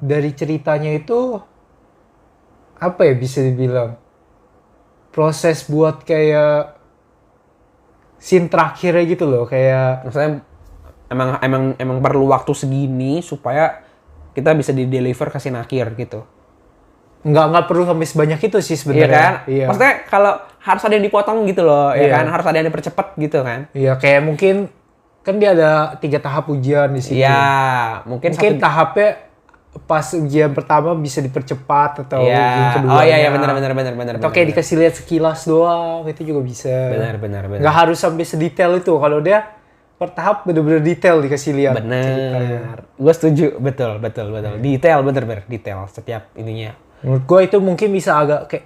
dari ceritanya itu apa ya, bisa dibilang proses buat kayak scene terakhirnya gitu loh, kayak Maksudnya emang perlu waktu segini supaya kita bisa di-deliver ke scene akhir gitu. nggak perlu sampai sebanyak itu sih Iya sebenarnya. kan? Iya. Maksudnya kalau harus ada yang dipotong gitu loh, ya Iya. kan? Harus ada yang dipercepat gitu kan? Iya, kayak mungkin kan dia ada 3 tahap ujian di situ. Iya, mungkin tahapnya pas ujian pertama bisa dipercepat atau Iya. ujian kedua. Oh iya benar. Atau kayak dikasih lihat sekilas doang, itu juga bisa. Benar. Nggak harus sampai sedetail itu. Kalau dia per tahap bener-bener detail dikasih lihat. Bener. Gue setuju, betul. Detail, bener detail setiap ininya. Menurut gue itu mungkin bisa agak kayak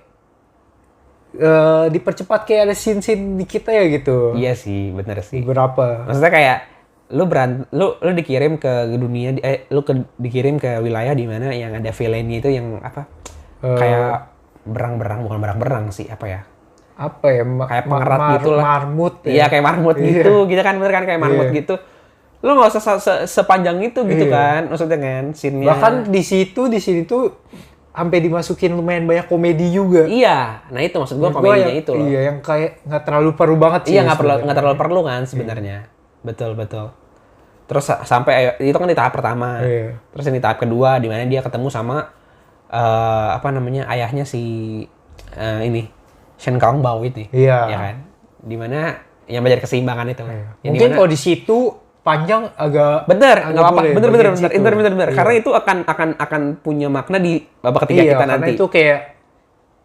dipercepat, kayak ada scene-scene dikit ya gitu. Iya sih, bener sih. Berapa? Maksudnya kayak lu dikirim ke dunia, dikirim ke wilayah di mana yang ada villainnya itu yang apa? Kayak bukan berang sih, apa ya? Apa ya? Kayak pengerat gitu lah. Marmut ya? Iya, kayak marmut gitu kan, bener kan kayak marmut Iya. gitu. Lu nggak usah sepanjang itu gitu kan, maksudnya kan, scene-nya. Bahkan di sini tuh sampai dimasukin lumayan banyak komedi juga. Iya, nah itu maksud gua Menurut komedinya yang, itu loh. Iya, yang kayak nggak terlalu perlu banget sih. Iya, nggak terlalu perlu kan sebenarnya. Betul. Terus sampai itu kan di tahap pertama. Iya. Terus yang di tahap kedua di mana dia ketemu sama apa namanya ayahnya si ini Shen Kang Bao itu. Iya. Ya kan? Di mana yang belajar keseimbangan itu. Yang Mungkin dimana- kalau di situ panjang agak Bener, agak nggak apa-apa. boleh Bener. bagian situ. Bener. Karena itu akan punya makna di babak ketiga Iya, kita karena nanti. itu kayak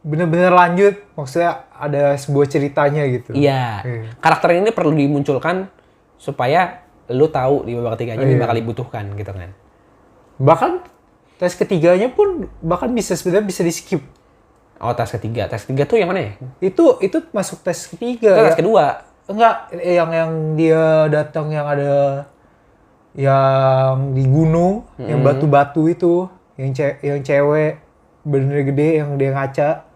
bener-bener lanjut, maksudnya ada sebuah ceritanya gitu. Iya. Karakter ini perlu dimunculkan supaya lu tahu di babak ketiganya ini bakal dibutuhkan gitu kan. Bahkan tes ketiganya pun bahkan sebenarnya bisa di skip. Oh, tes ketiga. Tes ketiga tuh yang mana ya? Itu masuk tes ketiga. Itu Ya. tes kedua. Enggak, yang dia datang yang ada yang di gunung, yang batu-batu itu, yang cewek bener gede yang dia ngaca.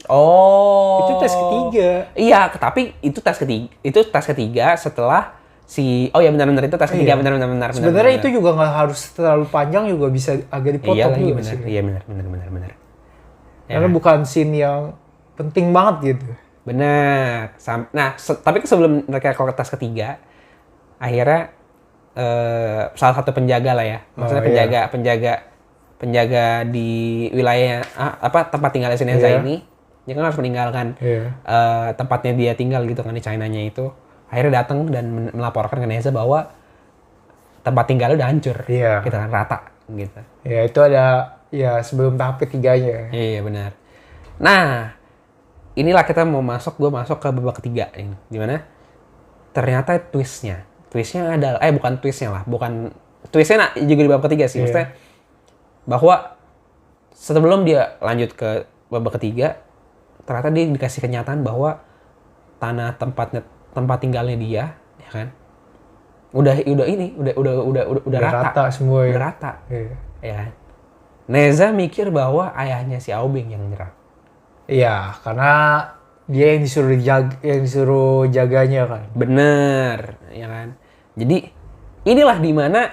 Oh. Itu tes ketiga. Iya, tapi itu tes ketiga setelah oh ya benar itu tes ketiga benar. Sebenarnya itu juga nggak harus terlalu panjang, juga bisa agak dipotong iya lagi juga benar. sih. Iya benar. Karena bukan scene yang penting banget gitu. Benar. Nah, tapi sebelum mereka ke tes ketiga, akhirnya salah satu penjaga lah ya. Maksudnya penjaga di wilayah tempat tinggalnya si Neza ini, dia kan harus meninggalkan tempatnya dia tinggal gitu kan di China-nya itu. Akhirnya datang dan melaporkan ke Neza bahwa tempat tinggalnya udah hancur. Iya. Gitu kan, rata gitu. Ya itu ada ya sebelum tahap ketiganya. Iya benar. Nah, inilah gue masuk ke babak ketiga ini, dimana ternyata twistnya adalah bukan twistnya juga di babak ketiga sih, maksudnya bahwa sebelum dia lanjut ke babak ketiga ternyata dia dikasih kenyataan bahwa tanah tempat tinggalnya dia, ya kan, udah Rata semua ya. udah rata, Iya. ya kan? Neza mikir bahwa ayahnya si Aubing yang nyerang. Iya, karena dia yang disuruh jaganya kan. Bener, ya kan. Jadi inilah dimana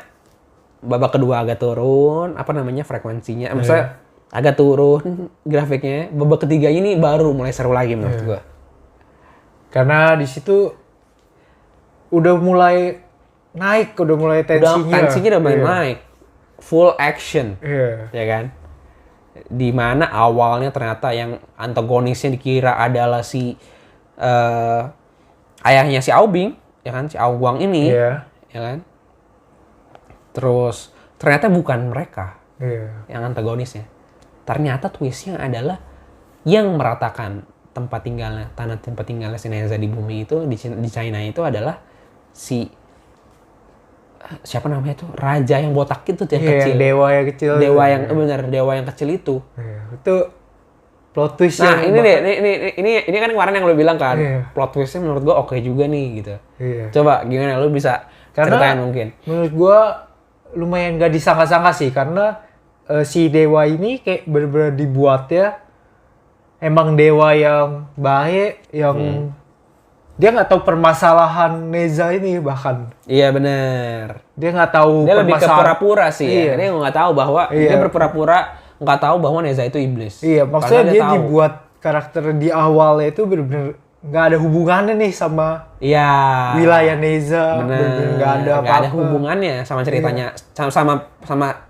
babak kedua agak turun, apa namanya frekuensinya, maksudnya agak turun grafiknya. Babak ketiga ini baru mulai seru lagi menurut gua. Karena di situ udah mulai naik, udah mulai tensinya. Udah mulai naik, full action, ya kan. Di mana awalnya ternyata yang antagonisnya dikira adalah si ayahnya si Aobing, ya kan, si Aoguang ini, ya kan. Terus ternyata bukan mereka yang antagonisnya. Ternyata twistnya adalah yang meratakan tanah tempat tinggalnya si Neza di bumi itu di China itu adalah si siapa namanya tuh, raja yang botak itu yang kecil, dewa yang kecil, dewa yang kecil itu. Itu plot twist. Nah ini kan kemarin yang lo bilang kan, plot twistnya menurut gua oke juga nih gitu. Coba gimana lo bisa ceritain mungkin? Menurut gua lumayan gak disangka-sangka sih, karena si dewa ini kayak bener-bener dibuat ya emang dewa yang baik, yang dia nggak tahu permasalahan Neza ini bahkan. Iya benar. Dia nggak tahu. Dia lebih ke pura-pura sih. Iya. Ya. Dia nggak tahu bahwa dia berpura-pura nggak tahu bahwa Neza itu iblis. Iya, maksudnya dia dibuat karakter di awalnya itu benar-benar nggak ada hubungannya nih sama wilayah Neza. Bener. Nggak ada hubungannya sama ceritanya, sama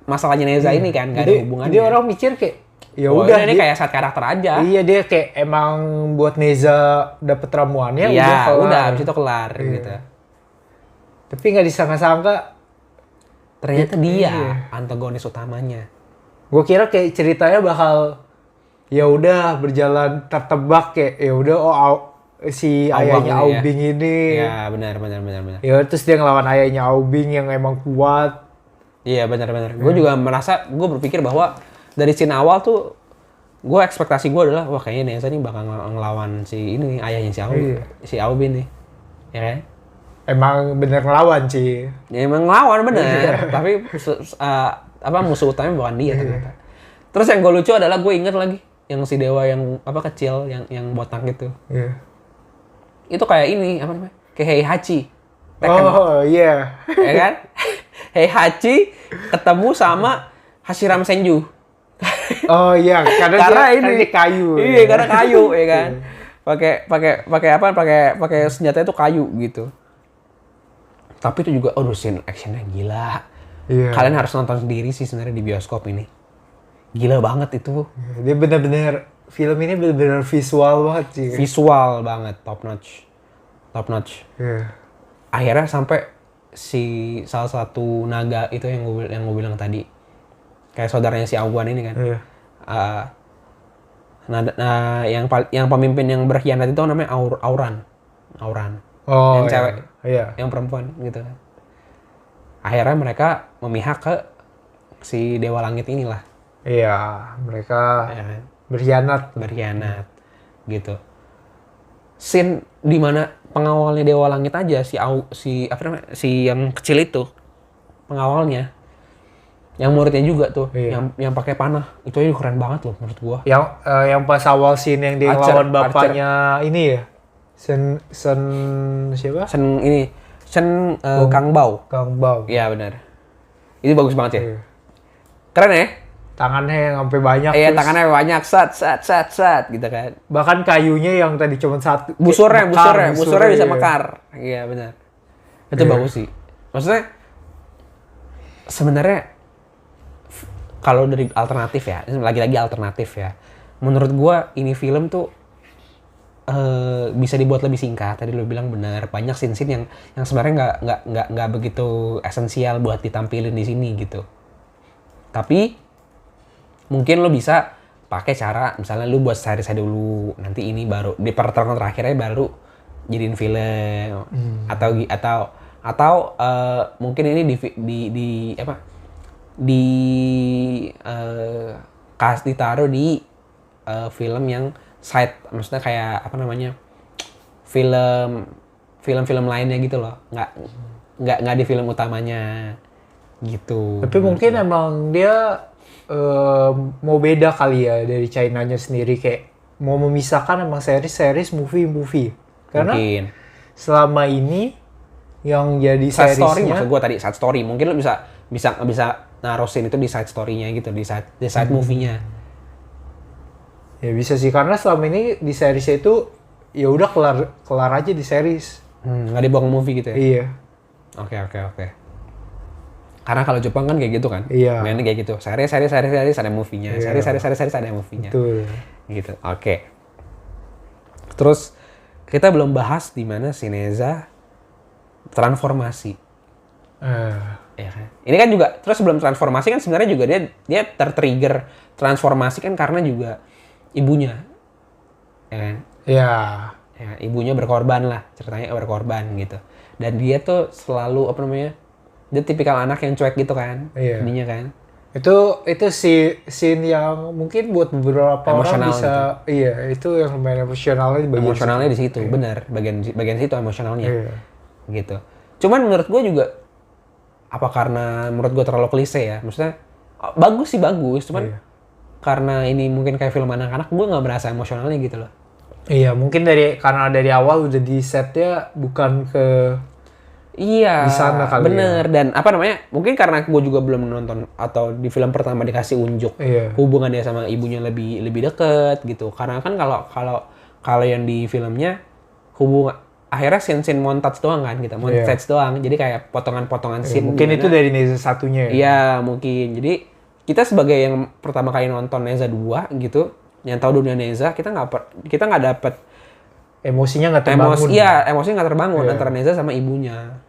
masalahnya Neza ini kan. Nggak ada hubungannya. Jadi orang mikir kayak ya udah ini kayak side karakter aja. Iya, dia kayak emang buat Neza dapet ramuannya, udah habis itu kelar gitu. Tapi nggak disangka-sangka ternyata dia antagonis utamanya. Gue kira kayak ceritanya bakal ya udah berjalan tertebak, kayak ya udah si ayahnya Aobing ini. Iya, benar. Ya terus dia ngelawan ayahnya Aobing yang emang kuat. Iya, benar. Gue juga gue berpikir bahwa dari scene awal tuh, gue ekspektasi gue adalah wah kayaknya Neza nih bakal ngelawan si ini ayahnya si Aobin nih, ya kan? Emang bener ngelawan sih. Ya, emang ngelawan bener, tapi musuh utamanya bukan dia ternyata. Terus yang gue lucu adalah gue inget lagi yang si dewa yang kecil yang botak gitu. Itu kayak ini apa namanya? Kayak Heihachi. Oh iya. Ya kan? Heihachi ketemu sama Hashiram Senju. Oh iya, karena ini kayu. Iya, karena kayu, ya kan. Pakai senjata itu kayu gitu. Tapi itu juga scene actionnya gila. Iya. Kalian harus nonton sendiri sih sebenarnya di bioskop ini. Gila banget itu. Dia benar-benar film ini benar-benar visual banget sih. Visual banget, top notch. Iya. Akhirnya sampai si salah satu naga itu yang gue bilang tadi. Kayak saudaranya si Aoguang ini kan. Iya. Yang pemimpin yang berkhianat itu namanya Auran. Oh, yang cewek. Iya. Yang perempuan gitu kan. Akhirnya mereka memihak ke si Dewa Langit inilah. Iya, mereka berkhianat gitu. Scene di mana pengawalnya Dewa Langit aja si yang kecil itu pengawalnya. Yang muridnya juga tuh, yang pakai panah. Itu aja keren banget loh menurut gua. Yang pas awal scene yang dia ngelawan bapaknya ini ya. Sen siapa? Kang Bao. Iya benar. Itu bagus banget ya. Keren ya? Tangannya yang sampai banyak. Iya, tangannya banyak, sat gitu kan. Bahkan kayunya yang tadi cuma satu. Busurnya bisa mekar. Iya benar. Itu bagus sih. Maksudnya sebenarnya kalau dari alternatif ya, lagi-lagi alternatif ya. Menurut gua ini film tuh bisa dibuat lebih singkat. Tadi lo bilang benar, banyak scene-scene yang sebenarnya nggak begitu esensial buat ditampilin di sini gitu. Tapi mungkin lo bisa pakai cara misalnya lo buat seri-seri dulu, nanti ini baru di pertarungan terakhirnya baru jadiin film atau mungkin ini ditaruh di film yang side, maksudnya kayak apa namanya, film lainnya gitu loh, nggak di film utamanya gitu. Tapi mungkin emang dia mau beda kali ya dari China-nya sendiri, kayak mau memisahkan emang series, movie. Karena Mungkin selama ini yang jadi side story seriesnya maksud gue tadi side story. Mungkin lo bisa naruh scene itu di side story-nya gitu, di side movie-nya. ya bisa sih, karena selama ini di seriesnya itu ya udah kelar aja di series. Nggak dibawa ke movie gitu ya. Iya. Oke. Karena kalau Jepang kan kayak gitu kan. Iya. Mainnya kayak gitu. Series ada movie-nya. Iya. Series ada movie-nya. Betul. Gitu. Oke. Terus kita belum bahas di mana si Neza transformasi. Ya kan? Ini kan juga terus sebelum transformasi kan sebenarnya juga dia tertrigger transformasi kan karena juga ibunya. Ya kan? Ya. Ya, ibunya berkorban lah, ceritanya berkorban gitu. Dan dia tuh selalu apa namanya? Dia tipikal anak yang cuek gitu kan. Iya. Ininya kan. Itu scene yang mungkin buat beberapa orang Emosional bisa iya, itu yang lumayan emosionalnya di bagian Emosionalnya di situ. situ, benar. Bagian situ emosionalnya. Iya. Gitu. Cuman menurut gue juga apa karena menurut gue terlalu klise ya. Maksudnya bagus sih bagus, cuman Iya. karena ini mungkin kayak film anak-anak, gue nggak merasa emosionalnya gitu loh. Iya, mungkin karena dari awal udah di setnya bukan ke Iya, di sana kali bener. Dan apa namanya? Mungkin karena gue juga belum nonton atau di film pertama dikasih unjuk Iya. hubungan dia sama ibunya lebih deket gitu. Karena kan kalau yang di filmnya hubungan akhirnya scene montage doang kan gitu, montage doang. Jadi kayak potongan-potongan scene. Mungkin itu dimana- dari Neza satunya ya. Iya, mungkin. Jadi kita sebagai yang pertama kali nonton Neza 2 gitu, yang tahu dunia Neza, kita nggak dapet Emosinya nggak terbangun. emosinya nggak terbangun Iya. antara Neza sama ibunya.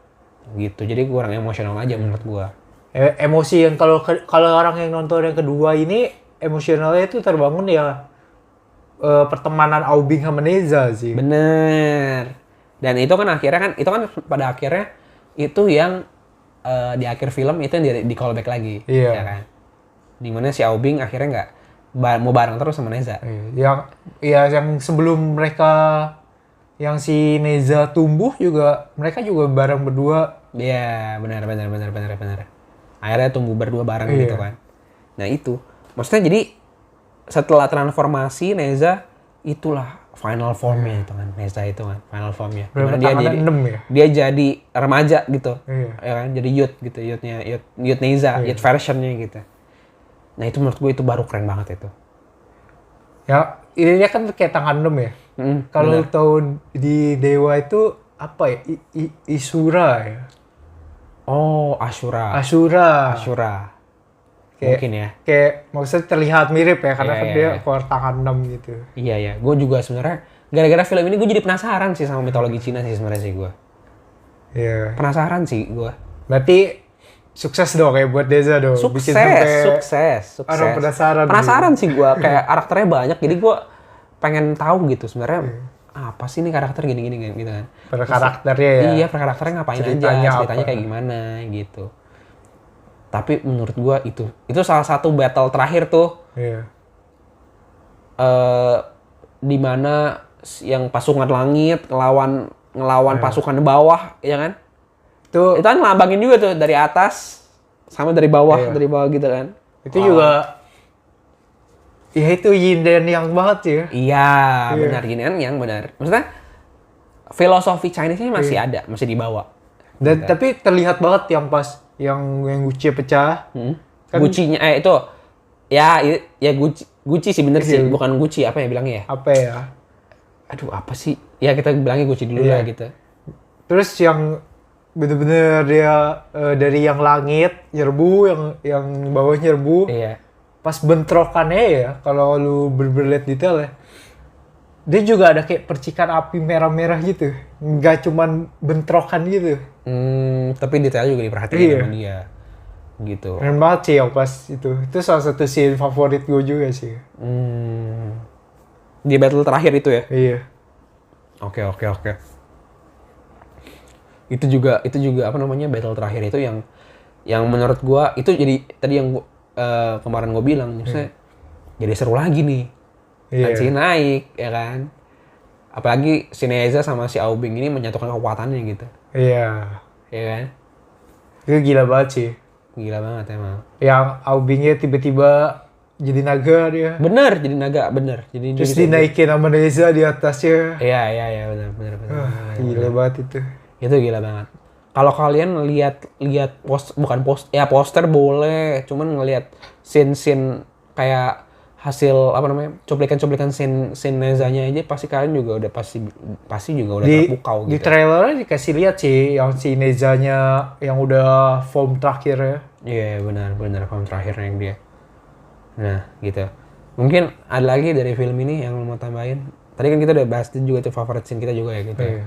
Gitu. Jadi kurang emosional aja menurut gua. Emosi yang kalau orang yang nonton yang kedua ini emosionalnya itu terbangun ya pertemanan Aubing sama Neza sih. Bener. Dan itu kan pada akhirnya itu yang di akhir film itu yang di callback lagi. Iya. Ya kan? Dimana si Aubing akhirnya nggak mau bareng terus sama Neza. Yang sebelum yang si Neza tumbuh juga mereka juga bareng berdua. Iya, benar. Akhirnya tumbuh berdua bareng Iya. gitu kan. Nah itu, maksudnya jadi setelah transformasi Neza itulah final formnya itu kan, Neza itu kan final formnya. Berapa Dimana tangannya? 6 ya? Dia jadi remaja gitu, Iya. ya kan? Jadi youth gitu, youth Neza, youth versionnya gitu. Nah itu menurut gue itu baru keren banget itu. Ya, ini kan kayak tangan 6 ya. Kalau tahu di Dewa itu apa ya? Isura ya. Oh, Ashura. Kayak, Mungkin ya. Kayak maksudnya terlihat mirip ya karena Iya, kan iya, dia iya. keluar tangan 6 gitu. Iya. Gue juga sebenarnya gara-gara film ini gue jadi penasaran sih sama mitologi Cina sih sebenarnya sih gue. Iya. Penasaran sih gue. Berarti sukses dong kayak buat Neza dong. Bikin sampai Sukses. orang penasaran. Penasaran sih gue, kayak karakternya banyak, jadi gue pengen tahu gitu sebenarnya apa sih nih karakter gini gitu kan. Per karakternya ya. Iya, per karakternya ngapain Ceritanya aja, ceritanya apa? kayak gimana gitu. Tapi menurut gue itu salah satu battle terakhir tuh Iya. di mana yang pasukan langit ngelawan pasukan bawah, ya kan? Itu Itu kan ngelambangin juga tuh dari atas sama dari bawah gitu kan. itu juga ya itu yin dan yang banget sih ya. Iya, benar gini kan yang benar. Maksudnya filosofi Chinese-nya masih ada, masih dibawa. Dan tapi terlihat banget yang pas yang Gucci pecah. Kan- Gucci-nya itu ya Gucci sih bener sih, bukan Gucci apa ya bilangnya ya? Apa ya? Aduh, apa sih? Ya kita bilangnya Gucci dulu lah gitu. Terus yang bener-bener dia dari yang langit nyerbu, yang bawah nyerbu. Iya. Pas bentrokannya ya, kalau lu lihat detail ya, dia juga ada kayak percikan api merah-merah gitu. Nggak cuman bentrokan gitu. Tapi detail juga diperhatiin Iya. sama dia. Gitu. Keren banget sih yang pas itu. Itu salah satu scene favorit gue juga sih. Di battle terakhir itu ya. Iya. Oke. Itu juga apa namanya battle terakhir itu yang menurut gua itu jadi tadi yang kemarin gua bilang maksudnya jadi seru lagi nih. Iya. Tensi naik ya kan. Apalagi si Neza sama si Aubing ini menyatukan kekuatannya gitu. Iya. Ya kan? Itu gila banget sih. Gila banget emang. Yang Aubingnya tiba-tiba jadi naga dia. Bener, jadi naga, bener. Jadi dia Terus bisa- dinaikin sama Neza di atasnya. Iya, bener. Gila banget itu. Itu gila banget. Kalau kalian lihat poster boleh, cuman ngelihat scene kayak hasil apa namanya cuplikan scene Nezanya aja pasti kalian juga udah pasti juga udah terpukau Di gitu. trailernya dikasih lihat sih yang si Nezanya yang udah form terakhir ya. Iya benar film terakhirnya yang dia. Nah gitu. Mungkin ada lagi dari film ini yang lo mau tambahin? Tadi kan kita udah bahas juga tuh favorite scene kita juga ya gitu. Iya.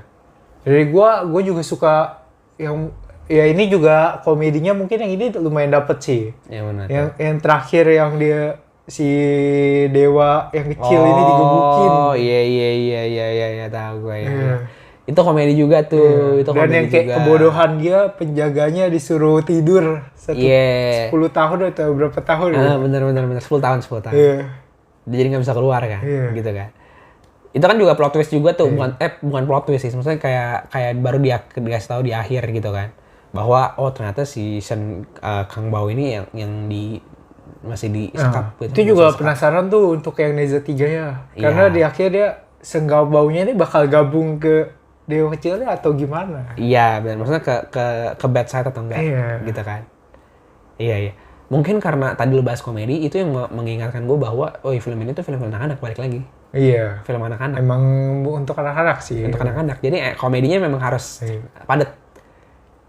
Jadi gua juga suka yang ya ini juga komedinya mungkin yang ini lumayan dapet sih. Yang mana? Yang terakhir yang dia si dewa yang kecil ini digebukin. Oh iya tahu gue ya. Iya. Itu komedi juga tuh, itu Dan komedi yang kayak juga. kebodohan dia penjaganya disuruh tidur Iya. 10 tahun atau berapa tahun ya? Bener 10 tahun. Iya. Dia jadi nggak bisa keluar kan, Iya. gitu kan. Itu kan juga plot twist juga tuh, bukan plot twist sih, maksudnya kayak baru dikasih tahu di akhir gitu kan, bahwa oh ternyata si Kang Bao ini yang masih disekap gitu. Itu juga penasaran tuh untuk yang Neza 3 ya. Karena Iya. di akhir dia Senggau Baunya ini bakal gabung ke Dewa Kecilnya atau gimana? Iya, benar. Maksudnya ke bad side atau enggak, Iya. gitu kan. Iya. Mungkin karena tadi lu bahas komedi, itu yang mengingatkan gue bahwa film ini tuh film anak-anak, balik lagi. Iya. Film anak-anak. Emang untuk anak-anak sih. Untuk anak-anak. Jadi komedinya memang harus Iya. padat.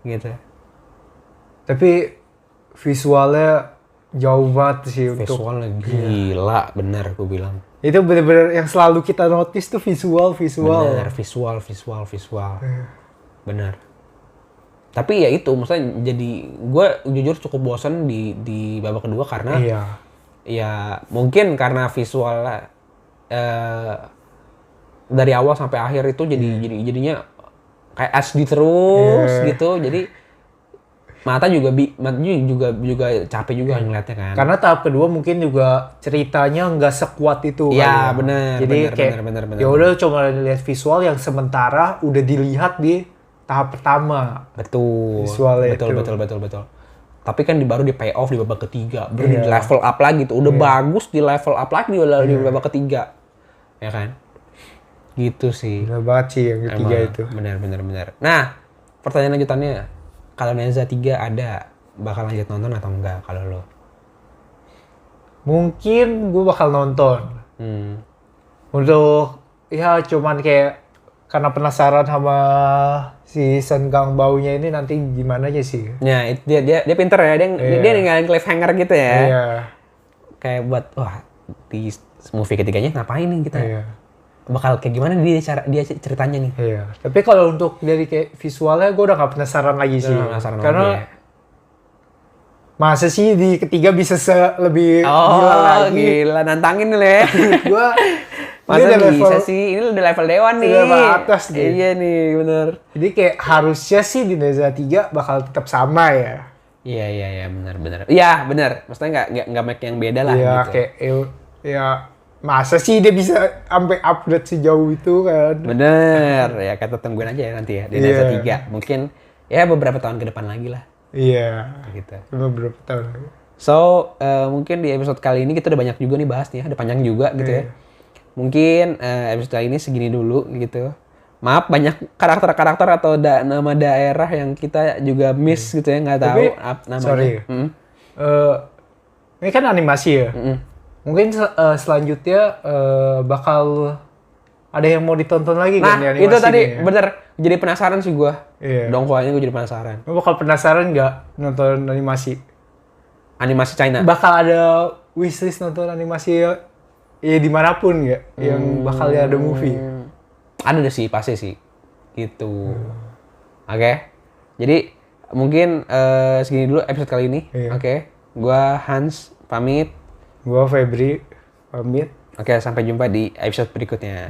Gitu. Tapi visualnya jauh banget sih untuk Visualnya gila, bener gue bilang. itu bener-bener yang selalu kita notice tuh visual. Bener, visual. Bener. Tapi ya itu, maksudnya jadi gue jujur cukup bosan di babak kedua karena Iya. ya mungkin karena visualnya dari awal sampai akhir itu jadinya kayak SD terus gitu. Jadi mata juga capek juga ngeliatnya kan. Karena tahap kedua mungkin juga ceritanya nggak sekuat itu. Iya, kali ya. bener, Jadi bener, kayak bener. ya udah cuma lihat visual yang sementara udah dilihat di tahap pertama. Betul. Visualnya Betul. Tapi kan baru di pay off di babak ketiga, baru di level up lagi tuh. Udah bagus di level up lagi di babak ketiga. Ya kan? Gitu sih. Gila banget sih yang ketiga Emang, itu. Benar. Nah, pertanyaan lanjutannya, kalau Neza 3 ada, bakal lanjut nonton atau enggak kalau lo? Mungkin gue bakal nonton. Untuk ya cuman kayak karena penasaran sama si Sen Kang Baunya ini nanti gimana aja sih. Ya, dia pinter ya, dia ninggalin cliffhanger gitu ya. Iya. Kayak buat wah di movie ketiganya ngapain nih kita? Iya. Bakal kayak gimana dia ceritanya nih? Iya. Tapi kalau untuk dari kayak visualnya gue udah gak penasaran lagi sih. Penasaran Karena lagi ya. masa sih di ketiga bisa lebih Oh, gila lagi. gila nantangin nih Le. Gua Masa ini udah bisa level, sih? Ini udah level dewan nih. Udah level atas nih. Iya nih, bener. Jadi kayak harusnya sih di Neza 3 bakal tetap sama ya. Iya, bener. Iya, bener. Maksudnya nggak make yang beda lah Iya gitu. kayak ya masa sih dia bisa sampai upgrade sejauh itu kan. Bener. Ya kita tungguin aja ya nanti ya di Neza 3. Mungkin ya beberapa tahun ke depan lagi lah. Iya. Gitu. Beberapa tahun lagi. So, mungkin di episode kali ini kita udah banyak juga nih bahas nih ya. Ada panjang juga gitu ya. Mungkin episode kali ini segini dulu gitu. Maaf banyak karakter-karakter atau nama daerah yang kita juga miss gitu ya, nggak tahu namanya. Sorry. Ini kan animasi ya. Mungkin selanjutnya bakal ada yang mau ditonton lagi kan di Nah, animasi itu tadi ini ya? bener. Jadi penasaran sih gua. Iya. Dongkoanya gua jadi penasaran. Lo bakal penasaran nggak nonton animasi? Animasi China. Bakal ada wishlist nonton animasi ya dimanapun nggak? Yang bakal ada movie? Ada deh sih, pasti sih. Gitu. Oke. Jadi mungkin segini dulu episode kali ini. Iya. Oke. Gua Hans pamit. Gua Febri pamit. Oke, sampai jumpa di episode berikutnya.